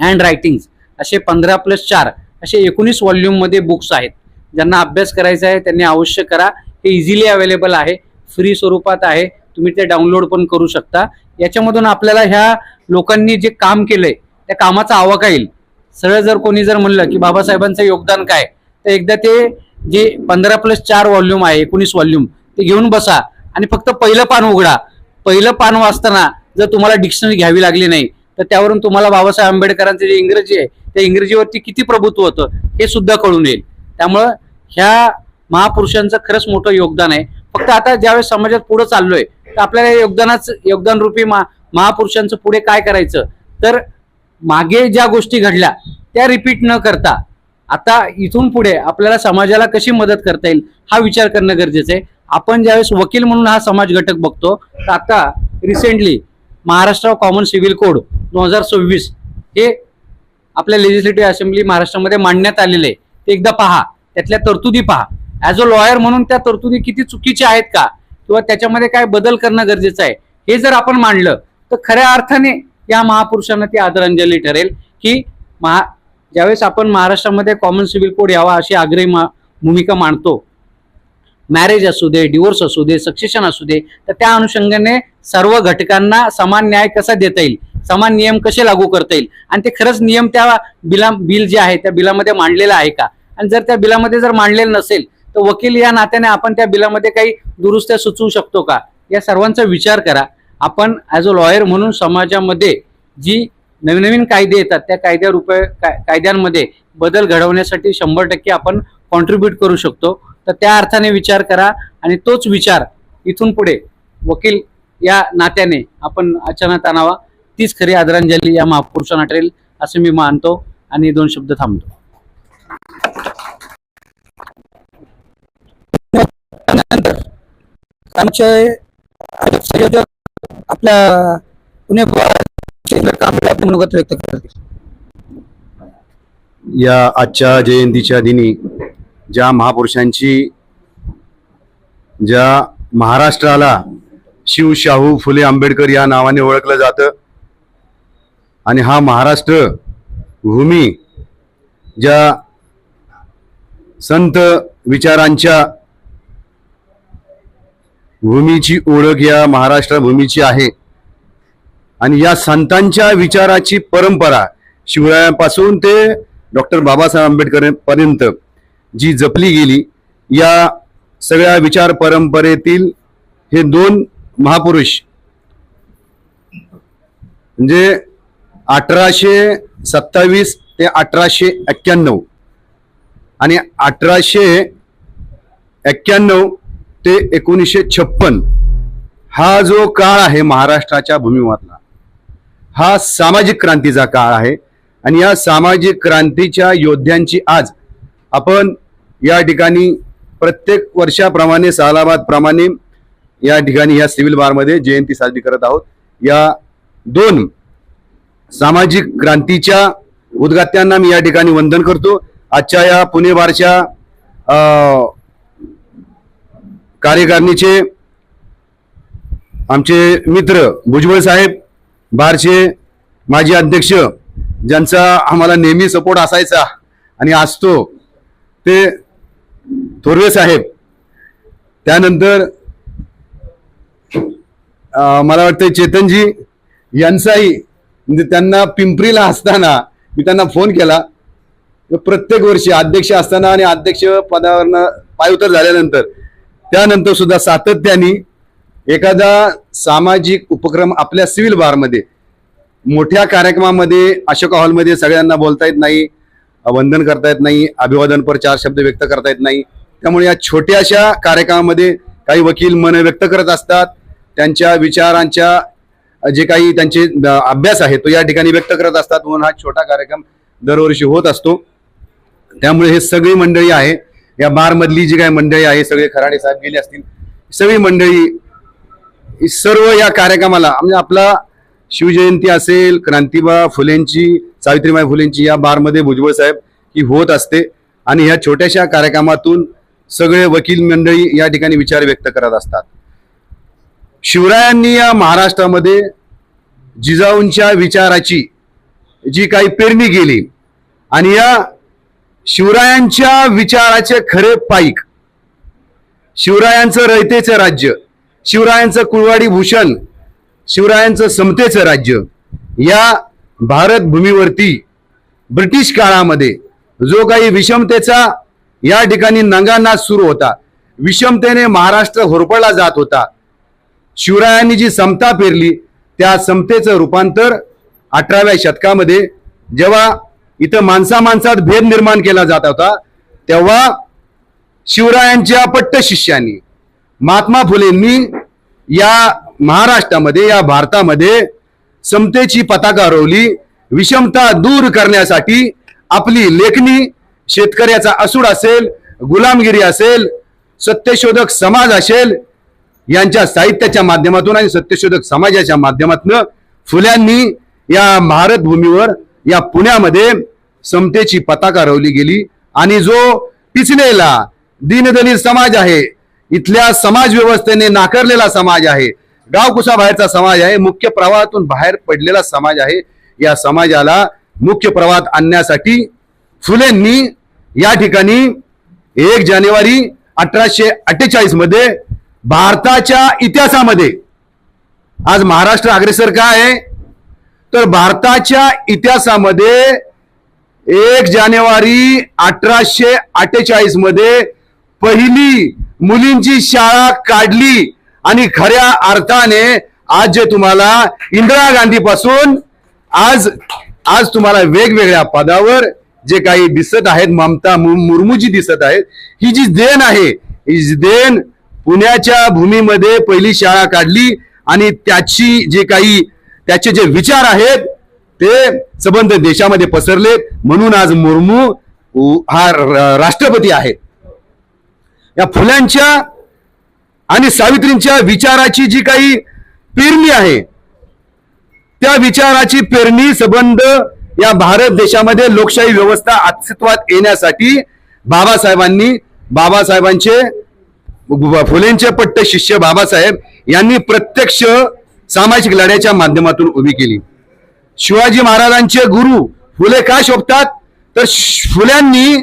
and writings असे 15+4 असे 19 व्हॉल्यूममध्ये बुक्स आहेत. ज्यांना अभ्यास करायचा आहे त्यांनी अवश्य करा. हे इझिली अवेलेबल आहे, फ्री स्वरूपात आहे, तुम्ही ते डाउनलोड पण करू शकता. याच्यामधून आपल्याला ह्या लोकांनी जे काम केलंय त्या कामाचा आवाका येईल. सरळ जर कोणी जर म्हणलं की बाबासाहेबांचं योगदान काय, तर एकदा ते जे 15+4 व्हॉल्यूम आहे, 19 व्हॉल्यूम, ते घेऊन बसा आणि फक्त पहिलं पान उघडा. पहिलं पान वाचताना जर तुम्हाला डिक्शनरी घ्यावी लागली नाही तर त्यावरून तुम्हाला बाबासाहेब आंबेडकरांचं जे इंग्रजी आहे त्या इंग्रजीवरती किती प्रभुत्व होतं हे सुद्धा कळून येईल. त्यामुळं ह्या महापुरुषांचं खरंच मोठं योगदान आहे. फक्त आता ज्यावेळेस समाजात पुढे चाललोय तर आपल्याला योगदान रूपी महापुरुषांचं पुढे काय करायचं, तर मागे ज्या गोष्टी घडल्या त्या रिपीट न करता आता इथून पुढे आपल्याला समाजाला कशी मदत करता येईल हा विचार करणं गरजेचं आहे. आपण ज्यावेळेस वकील म्हणून हा समाज घटक बघतो, तर आता recently Maharashtra common civil code 2026 हे आपल्या लेजिस्लेटिव्ह असेंब्ली महाराष्ट्रामध्ये मांडण्यात आलेले आहे. ते एकदा पहा, त्यातल्या तरतुदी पहा. ॲज अ लॉयर म्हणून त्या तरतुदी किती चुकीच्या आहेत का, किंवा त्याच्यामध्ये काय बदल करणं गरजेचं आहे, हे जर आपण मांडलं तर खऱ्या अर्थाने या महापुरुषांना ती आदरांजली ठरेल. की ज्यावेळेस आपण महाराष्ट्रामध्ये कॉमन सिव्हिल कोड यावा अशी आग्रही भूमिका मांडतो, मॅरेज असू दे, डिवोर्स असू दे, सक्सेशन असू दे, तर त्या अनुषंगाने सर्व घटकांना समान न्याय कसा देता येईल, समान नियम कसे लागू करता येईल, आणि ते खरंच नियम त्या बिल जे आहे त्या बिलामध्ये मांडलेलं आहे का. आणि जर त्या बिलामध्ये जर मांडलेलं नसेल तर वकील या नात्याने आपण त्या बिलामध्ये काही दुरुस्त्या सुचवू शकतो का, या सर्वांचा विचार करा. आपण ॲज अ लॉयर म्हणून समाजामध्ये जी नवीन कायदे येतात त्या कायद्यांमध्ये बदल घडवण्यासाठी 100% आपण कॉन्ट्रीब्यूट करू शकतो. तर त्या अर्थाने विचार करा आणि तोच विचार इथून पुढे वकील या नात्याने आपण आचरणात आणावा. तीच खरी आदरांजली या महापुरुषांना ठरेल असं मी मानतो आणि 2 शब्द थांबतो. आमचे संयोजक आपल्या पुणे मनोगत व्यक्त करतील. या आजच्या जयंतीच्या दिनी ज्या महापुरुषांची, ज्या महाराष्ट्राला शिवशाहू फुले आंबेडकर या नावाने ओळखलं जातं, आणि हा महाराष्ट्र भूमी ज्या संत विचारांच्या भूमीची ओळख या महाराष्ट्र भूमीची आहे. आणि या संतांच्या विचाराची परंपरा शिवरायांपासून ते डॉक्टर बाबासाहेब आंबेडकर पर्यंत जी जपली गेली, या सगळ्या विचार परंपरेतील हे 2 महापुरुष म्हणजे 1827 ते 1891 आणि 1891 ते 1956 हा जो काळ आहे महाराष्ट्राच्या भूमीवरला, हा सामाजिक क्रांतीचा काळ आहे. आणि या सामाजिक क्रांतीच्या योद्ध्यांची आज आपण या ठिकाणी प्रत्येक वर्षाप्रमाणे, सालाबादप्रमाणे या ठिकाणी या सिव्हिल बारमध्ये जयंती साजरी करत आहोत. या 2 सामाजिक क्रांतीच्या उद्गात्यांना मी या ठिकाणी वंदन करतो. आजच्या या पुणे बारच्या कार्यकारिणीचे आमचे मित्र भुजबळ साहेब, बारचे माजी अध्यक्ष, ज्यांचा आम्हाला नेहमी सपोर्ट असायचा आणि असतो, ते थोरवे साहेब. त्यानंतर मला वाटतं चेतनजी यांचाही, म्हणजे त्यांना पिंपरीला असताना मी त्यांना फोन केला. प्रत्येक वर्षी अध्यक्ष असताना आणि अध्यक्ष पदावरनं पायउतार झाल्यानंतर त्यानंतर सुद्धा सातत्याने एखादा सामाजिक उपक्रम आपल्या सिव्हिल बारमध्ये मोठ्या कार्यक्रमामध्ये अशोक हॉलमध्ये सगळ्यांना बोलता येत नाही, वंदन करता येत नाही, अभिवादनपर 4 शब्द व्यक्त करता येत नाही. त्यामुळे या छोट्याशा कार्यक्रमामध्ये काही वकील मन व्यक्त करत असतात, त्यांच्या विचारांच्या जे काही त्यांचे अभ्यास आहे तो या ठिकाणी व्यक्त करत असतात. म्हणून हा छोटा कार्यक्रम दरवर्षी होत असतो. त्यामुळे हे सगळी मंडळी आहे, या बारमधली जी काही मंडळी आहे, सगळे खराडे साहेब गेले असतील, सगळी मंडळी सर्व या कार्यक्रमाला, म्हणजे आपला शिवजयंती असेल, क्रांतीबा फुलेंची, सावित्रीबाई फुलेंची या बारमध्ये भुजबळ साहेब ही होत असते. आणि ह्या छोट्याशा कार्यक्रमातून सगळे वकील मंडळी या ठिकाणी विचार व्यक्त करत असतात. शिवरायांनी या महाराष्ट्रामध्ये जिजाऊंच्या विचाराची जी काही पेरणी केली आणि या शिवरायांच्या विचाराचे खरे पाईक, शिवरायांचं रयतेचं राज्य, शिवरायांचं कुळवाडी भूषण, शिवरायांचं समतेचं राज्य, या भारत भूमीवरती ब्रिटिश काळामध्ये जो काही विषमतेचा या ठिकाणी नंगानाच सुरू होता, विषमतेने महाराष्ट्र होरपळला जात होता, शिवरायांनी जी समता पेरली त्या समतेचं रूपांतर 18व्या शतकामध्ये जेव्हा इथं माणसामाणसात भेद निर्माण केला जात होता, तेव्हा शिवरायांच्या पट्ट शिष्यांनी, महात्मा फुलेंनी या महाराष्ट्रामध्ये, या भारतामध्ये समतेची पताका रोवली. विषमता दूर करण्यासाठी आपली लेखणी, शेतकऱ्याचा असूड असेल, गुलामगिरी असेल, सत्यशोधक समाज असेल, यांच्या साहित्याच्या माध्यमातून आणि सत्यशोधक समाजाच्या माध्यमातून फुल्यांनी या भारत भूमीवर, या पुण्यामध्ये समतेची पताका रोवली गेली. आणि जो पिचलेला दीनदलित समाज आहे, इथल्या समाज व्यवस्थेने नाकारलेला समाज आहे, गावकुसाबाहेरचा समाज आहे, मुख्य प्रवाहातून बाहेर पडलेला समाज आहे, या समाजाला मुख्य प्रवाहात आणण्यासाठी फुलेंनी या ठिकाणी 1 जानेवारी 1848 मध्ये भारताच्या इतिहासामध्ये, आज महाराष्ट्र अग्रेसर काय आहे तर भारताच्या इतिहासामध्ये 1 जानेवारी 1848 मध्ये पहिली मुलींची शाळा काढली. आणि खऱ्या अर्थाने आज जे तुम्हाला इंदिरा गांधी पासून आज तुम्हाला वेगवेगळ्या पदावर जे काही दिसत आहेत, ममता मुर्मूजी दिसत आहेत, ही जी देण आहे, ही देण पुण्याच्या भूमीमध्ये पहिली शाळा काढली आणि त्याचे जे विचार आहेत ते संबंध देशामध्ये पसरले. म्हणून आज मुर्मू हा राष्ट्रपती आहे. या फुल्यांच्या आणि सावित्रींच्या विचाराची जी काही पेरणी आहे, त्या विचाराची पेरणी संबंध या भारत देशामध्ये लोकशाही व्यवस्था अस्तित्वात येण्यासाठी बाबासाहेबांचे फुलेंचे पट्ट शिष्य बाबासाहेब यांनी प्रत्यक्ष सामाजिक लढ्याच्या माध्यमातून उभी केली. शिवाजी महाराजांचे गुरु फुले का शोभतात तर फुल्यांनी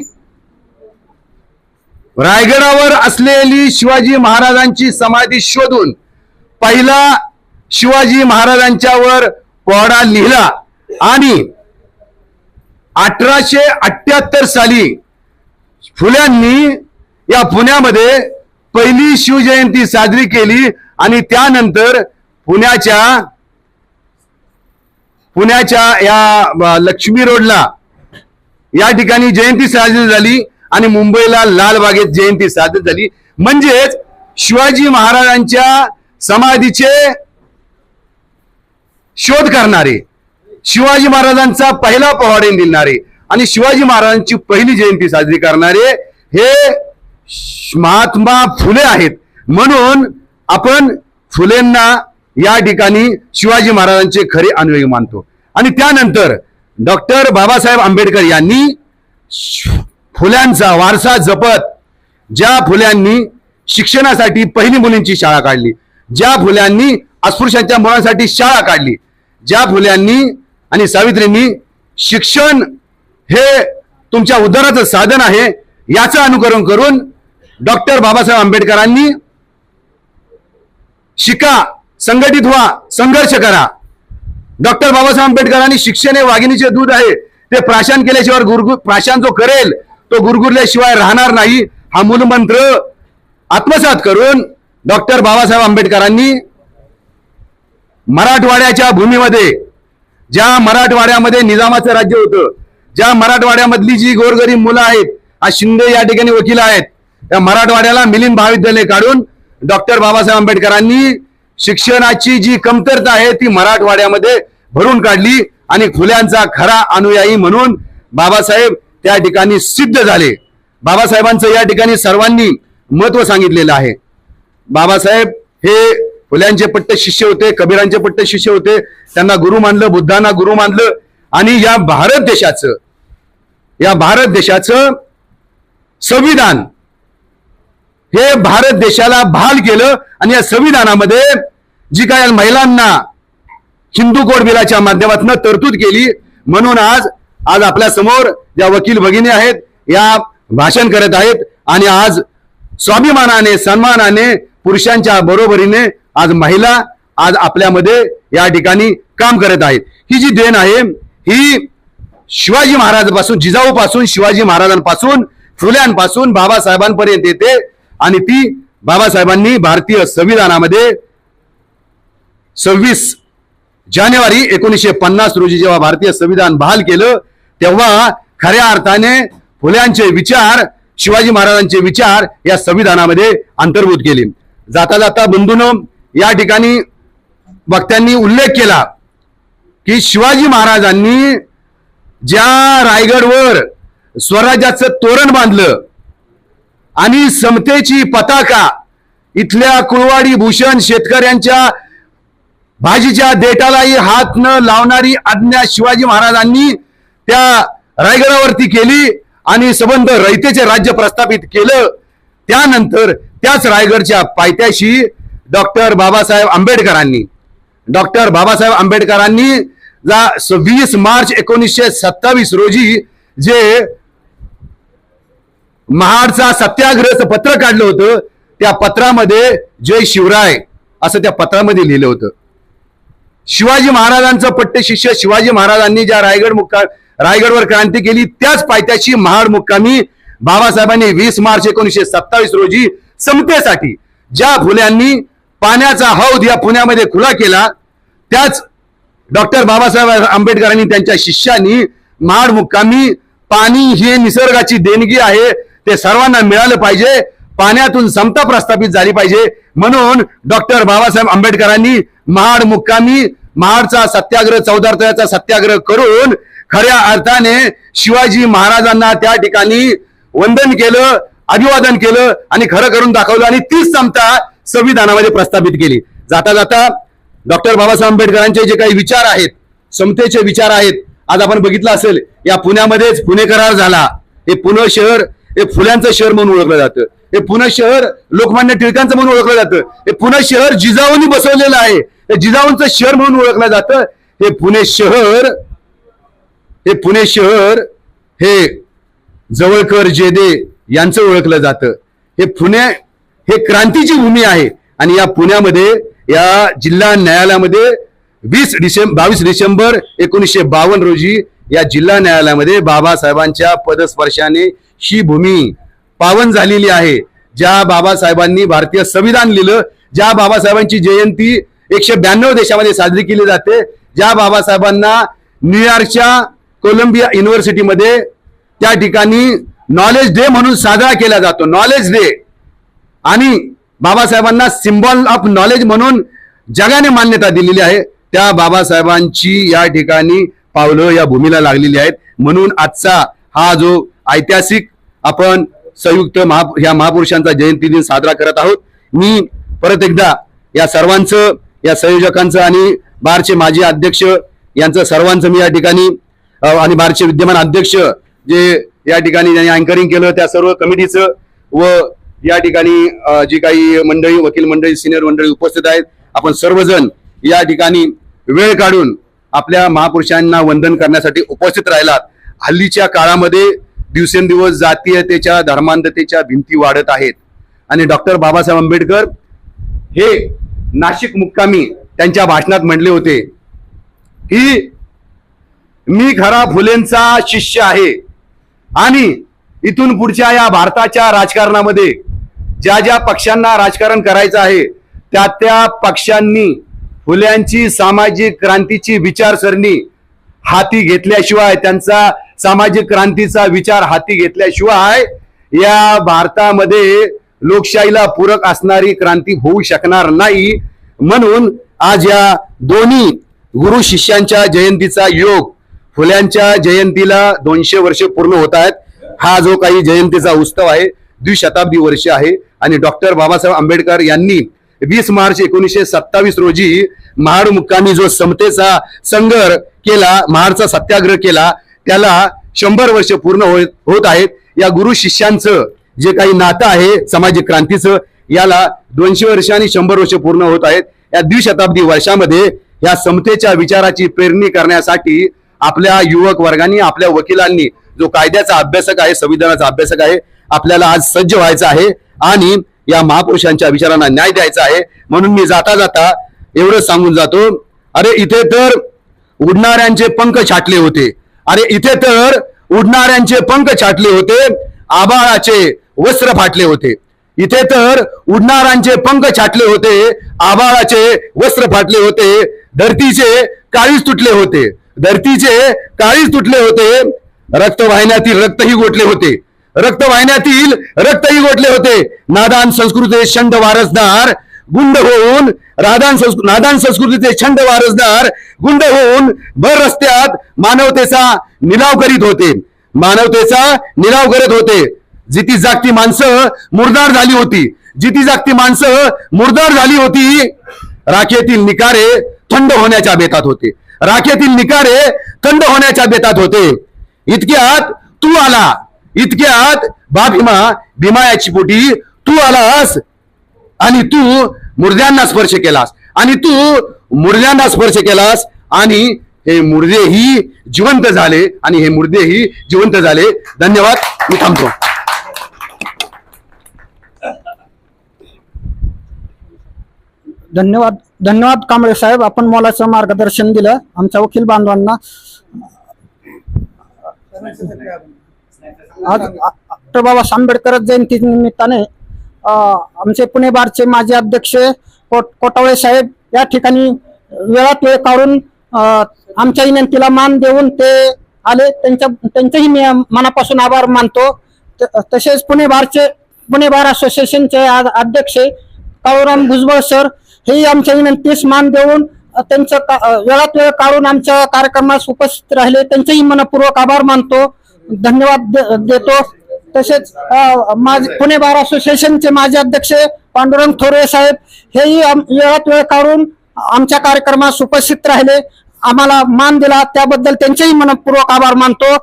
रायगडावर असलेली शिवाजी महाराजांची समाधी शोधून पहिला शिवाजी महाराजांच्यावर पोवाडा लिहिला आणि 1878 साली फुल्यांनी या पुण्यामध्ये पहिली शिवजयंती साजरी केली. आणि त्यानंतर पुण्याच्या या लक्ष्मी रोडला या ठिकाणी जयंती साजरी झाली आणि मुंबईला लालबागेत जयंती साजरी झाली. म्हणजेच शिवाजी महाराजांच्या समाधीचे शोध करणारे, शिवाजी महाराजांचा पहिला पोवाडे लिहिणारे आणि शिवाजी महाराजांची पहिली जयंती साजरी करणारे हे महात्मा फुले आहेत. म्हणून आपण फुलेंना या ठिकाणी शिवाजी महाराजांचे खरे अनुयायी मानतो. आणि त्यानंतर डॉक्टर बाबासाहेब आंबेडकर यांनी फुल्यांचा वारसा जपत, ज्या फुल्यांनी शिक्षणासाठी पहिली मुलींची शाळा काढली, ज्या फुल्यांनी अस्पृश्यांच्या मुलांसाठी शाळा काढली. ज्या फुल्यांनी आणि सावित्रींनी शिक्षण हे तुमच्या उद्धाराचं साधन आहे याचं अनुकरण करून डॉक्टर बाबासाहेब आंबेडकरांनी शिका, संघटित व्हा, संघर्ष करा. डॉक्टर बाबासाहेब आंबेडकरांनी शिक्षण हे वाघिणीचे दूध आहे, ते प्राशन केल्याशिवाय प्राशन जो करेल तो गुरगुरल्याशिवाय राहणार नाही हा मूलमंत्र आत्मसात करून डॉक्टर बाबासाहेब आंबेडकरांनी मराठवाड्याच्या भूमीमध्ये, ज्या मराठवाड्यामध्ये निजामाचं राज्य होतं, ज्या मराठवाड्यामधली जी गोरगरीब मुलं आहेत, आज शिंदे या ठिकाणी वकील आहेत, त्या मराठवाड्याला मिलिंद महाविद्यालय काढून डॉक्टर बाबासाहेब आंबेडकरांनी शिक्षणाची जी कमतरता आहे ती मराठवाड्यामध्ये भरून काढली आणि फुल्यांचा खरा अनुयायी म्हणून बाबासाहेब त्या ठिकाणी सिद्ध झाले. बाबासाहेबांचं या ठिकाणी सर्वांनी महत्व सांगितलेलं आहे. बाबासाहेब हे फुल्यांचे पट्ट शिष्य होते, कबीरांचे पट्ट शिष्य होते, त्यांना गुरु मानलं, बुद्धांना गुरु मानलं आणि या भारत देशाचं संविधान हे भारत देशाला बहाल केलं आणि या संविधानामध्ये जी काय महिलांना हिंदू कोड बिलाच्या माध्यमातून तरतूद केली म्हणून आज आपल्या समोर ज्या वकील भगिनी आहेत या भाषण करत आहेत आणि आज स्वाभिमानाने, सन्मानाने, पुरुषांच्या बरोबरीने आज महिला आज आपल्यामध्ये या ठिकाणी काम करत आहेत. ही जी देण आहे ही शिवाजी महाराजांपासून, जिजाऊपासून, शिवाजी महाराजांपासून, फुल्यांपासून बाबासाहेबांपर्यंत येते आणि ती बाबासाहेबांनी भारतीय संविधानामध्ये 26 जानेवारी 1950 रोजी जेव्हा भारतीय संविधान बहाल केलं तेव्हा खऱ्या अर्थाने फुल्यांचे विचार, शिवाजी महाराजांचे विचार या संविधानामध्ये अंतर्भूत केले. जाता जाता बंधूंनो, या ठिकाणी वक्त्यांनी उल्लेख केला की शिवाजी महाराजांनी ज्या रायगडवर स्वराज्याचं तोरण बांधलं आणि समतेची पताका इथल्या कुळवाडी भूषण शेतकऱ्यांच्या भाजीच्या देठालाही हात न लावणारी आज्ञा शिवाजी महाराजांनी त्या रायगडावरती केली आणि संबंध रयतेचे राज्य प्रस्थापित केलं. त्यानंतर त्याच रायगडच्या पायथ्याशी डॉक्टर बाबासाहेब आंबेडकरांनी 20 मार्च 1927 रोजी जे महाडचा सत्याग्रहाचं पत्र काढलं होतं त्या पत्रामध्ये जय शिवराय असं त्या पत्रामध्ये लिहिलं होतं. शिवाजी महाराजांचं पट्ट शिष्य शिवाजी महाराजांनी ज्या रायगडवर क्रांती केली त्याच पायथ्याशी महाड मुक्कामी बाबासाहेबांनी 20 मार्च 1927 रोजी समतेसाठी ज्या फुल्यांनी पाण्याचा हौद या पुण्यामध्ये खुला केला त्याच डॉक्टर बाबासाहेब आंबेडकरांनी त्यांच्या शिष्यांनी महाड मुक्कामी पाणी ही निसर्गाची देणगी आहे, ते सर्वांना मिळालं पाहिजे, पाण्यातून समता प्रस्थापित झाली पाहिजे म्हणून डॉक्टर बाबासाहेब आंबेडकरांनी महाड मुक्कामी महाडचा सत्याग्रह, चौदार सत्याग्रह करून खऱ्या अर्थाने शिवाजी महाराजांना त्या ठिकाणी वंदन केलं, अभिवादन केलं आणि खरं करून दाखवलं आणि तीच समता संविधानामध्ये प्रस्थापित केली. जाता जाता डॉक्टर बाबासाहेब आंबेडकरांचे जे काही विचार आहेत, समतेचे विचार आहेत, आज आपण बघितलं असेल या पुण्यामध्येच पुणे करार झाला. हे पुणे शहर हे फुल्यांचं शहर म्हणून ओळखलं जातं. हे पुणे शहर लोकमान्य टिळकांचं म्हणून ओळखलं जातं. हे पुणे शहर जिजाऊंनी बसवलेलं आहे, हे जिजाऊंचं शहर म्हणून ओळखलं जातं. हे पुणे शहर हे जवळकर जेदे यांचं ओळखलं जातं. हे पुणे हे क्रांतीची भूमी आहे आणि या पुण्यामध्ये या जिल्हा न्यायालयामध्ये 22 डिसेंबर 1952 रोजी या जिल्हा न्यायालयामध्ये बाबासाहेबांच्या पदस्पर्शाने ही भूमी पावन झालेली आहे. ज्या बाबासाहेबांनी भारतीय संविधान लिहिलं, ज्या बाबासाहेबांची जयंती 192 देशामध्ये साजरी केली जाते, ज्या बाबासाहेबांना न्यूयॉर्कच्या कोलंबिया युनिव्हर्सिटीमध्ये त्या ठिकाणी नॉलेज डे म्हणून साजरा केला जातो, नॉलेज डे, आणि बाबासाहेबांना सिम्बॉल ऑफ नॉलेज म्हणून जगाने मान्यता दिलेली आहे. त्या बाबासाहेबांची या ठिकाणी पावलं या भूमीला लागलेली आहेत म्हणून आजचा हा जो ऐतिहासिक आपण संयुक्त या महापुरुषांचा जयंती दिन साजरा करत आहोत. मी परत एकदा या सर्वांचं, या संयोजकांचं आणि बारचे माजी अध्यक्ष यांचं सर्वांचं मी या ठिकाणी आणि बारचे विद्यमान अध्यक्ष जे या ठिकाणी ज्यांनी अँकरिंग केलं त्या सर्व कमिटीचं व या ठिकाणी जी काही मंडळी, वकील मंडळी, सिनियर मंडळी उपस्थित आहेत आपण सर्वजण या ठिकाणी वेळ काढून आपल्या महापुरुषांना वंदन करण्यासाठी उपस्थित राहिलात. हल्लीच्या काळामध्ये दिवसेंदिवस जातीयतेच्या धर्मांधतेच्या भिंती वाढत आहेत आणि डॉक्टर बाबासाहेब आंबेडकर हे नाशिक मुक्कामी त्यांच्या भाषणात म्हणले होते की मी खरा फुलेंचा शिष्य आहे आणि इथून पुढच्या या भारताच्या राजकारणामध्ये ज्या ज्या पक्षांना राजकारण करायचं आहे त्या त्या पक्षांनी फुल्यांची सामाजिक क्रांतीची विचारसरणी हाती घेतल्याशिवाय, त्यांचा सामाजिक क्रांतीचा विचार हाती घेतल्याशिवाय या भारतामध्ये लोकशाहीला पूरक असणारी क्रांती होऊ शकणार नाही. म्हणून आज या दोन्ही गुरु शिष्यांच्या जयंतीचा योग, फुल्यांच्या जयंतीला 200 वर्ष पूर्ण होत आहेत. हा जो काही जयंतीचा उत्सव आहे द्विशताब्दी वर्ष आहे आणि डॉक्टर बाबासाहेब आंबेडकर यांनी 20 मार्च 1927 रोजी महाड मुक्कामी जो समतेचा संघर्ष केला, महाडचा सत्याग्रह केला, त्याला 100 वर्ष पूर्ण होत आहेत. या गुरु शिष्यांचं जे काही नातं आहे सामाजिक क्रांतीचं, याला 200 वर्ष आणि 100 वर्ष पूर्ण होत आहेत. या द्विशताब्दी वर्षामध्ये या समतेच्या विचाराची पेरणी करण्यासाठी आपल्या युवक वर्गाने, आपल्या वकिलांनी, जो कायद्याचा अभ्यासक आहे, संविधानाचा अभ्यासक आहे, आपल्याला आज सज्ज व्हायचं आहे आणि या महापुरुषांच्या विचारांना न्याय द्यायचा आहे. म्हणून मी जाता जाता एवढं सांगून जातो, अरे इथे तर उडणाऱ्यांचे पंख छाटले होते, अरे इथे तर उडणाऱ्यांचे पंख छाटले होते, आभाळाचे वस्त्र फाटले होते. इथे तर उडणाऱ्यांचे पंख छाटले होते, आभाळाचे वस्त्र फाटले होते, धरतीचे काळीज तुटले होते, धरतीचे काळीज तुटले होते, रक्तवाहिन्यातील रक्तही गोठले होते, रक्तवाहिन्यातील रक्तही गोठले होते. नादान संस्कृतीचे छंद वारसदार गुंड होऊन, नादान संस्कृतीचे छंद वारसदार गुंड होऊन भर रस्त्यात मानवतेचा निलाव करीत होते, मानवतेचा निलाव करत होते. जिती जागती माणसं मुरदार झाली होती, जिती जागती माणसं मुरदार झाली होती, राखेतील निकारे थंड होण्याच्या बेतात होते, राखेतील निकारे थंड होण्याच्या बेतात होते. इतक्यात तू आला, इतक्यात भीमायाची पोटी तू आलास आणि तू मुर्द्यांना स्पर्श केलास, आणि तू मुर्द्यांना स्पर्श केलास आणि हे मुर्देही जिवंत झाले, आणि हे मुर्देही जिवंत झाले. धन्यवाद. मी थांबतो. धन्यवाद. धन्यवाद कांबळे साहेब, आपण मोलाचं मार्गदर्शन दिलं आमच्या वकील बांधवांना. आज डॉक्टर बाबासाहेब आंबेडकर जयंती निमित्ताने आमचे पुणे बारचे माजी अध्यक्ष कोटावळे साहेब या ठिकाणी वेळात वेळ काढून आमच्या विनंतीला मान देऊन ते आले. त्यांचेही मी मनापासून आभार मानतो. तसेच पुणे बार असोसिएशनचे अध्यक्ष काळूराम भुजबळ सर हे आमच्या विनंतीस मान देऊन त्यांचं वेळात वेळ काढून आमच्या कार्यक्रमास उपस्थित राहिले. त्यांचेही मनपूर्वक आभार मानतो, धन्यवाद देतो. तसेच पुणे बार असोसिएशनचे माजी अध्यक्ष पांडुरंग थोरे साहेब हेही वेळात वेळ काढून आमच्या कार्यक्रमास उपस्थित राहिले, आम्हाला मान दिला, त्याबद्दल त्यांचेही मनपूर्वक आभार मानतो.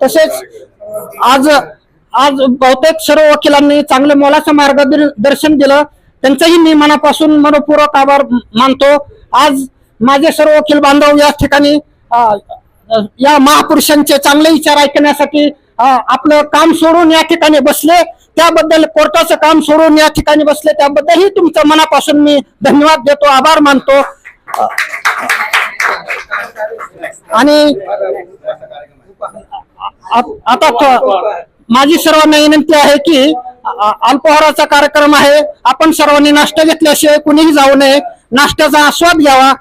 तसेच आज बहुतेक सर्व वकिलांनी चांगले मोलाचं मार्गदर्शन दिलं, त्यांचंही मी मनापासून मनपूर्वक आभार मानतो. आज माझे सर्व वकील बांधव या ठिकाणी या महापुरुषांचे चांगले विचार ऐकण्यासाठी आपलं काम सोडून या ठिकाणी बसले, त्याबद्दल कोर्टाचं काम सोडून या ठिकाणी बसले, त्याबद्दलही तुमचं मनापासून मी धन्यवाद देतो, आभार मानतो. आणि आता माझी सर्वांना विनंती आहे की अल्पाहाराचा कार्यक्रम आहे, आपण सर्वांनी नाश्ता घेतल्याशिवाय कुणीही जाऊ नये, नाश्त्याचा आस्वाद घ्यावा.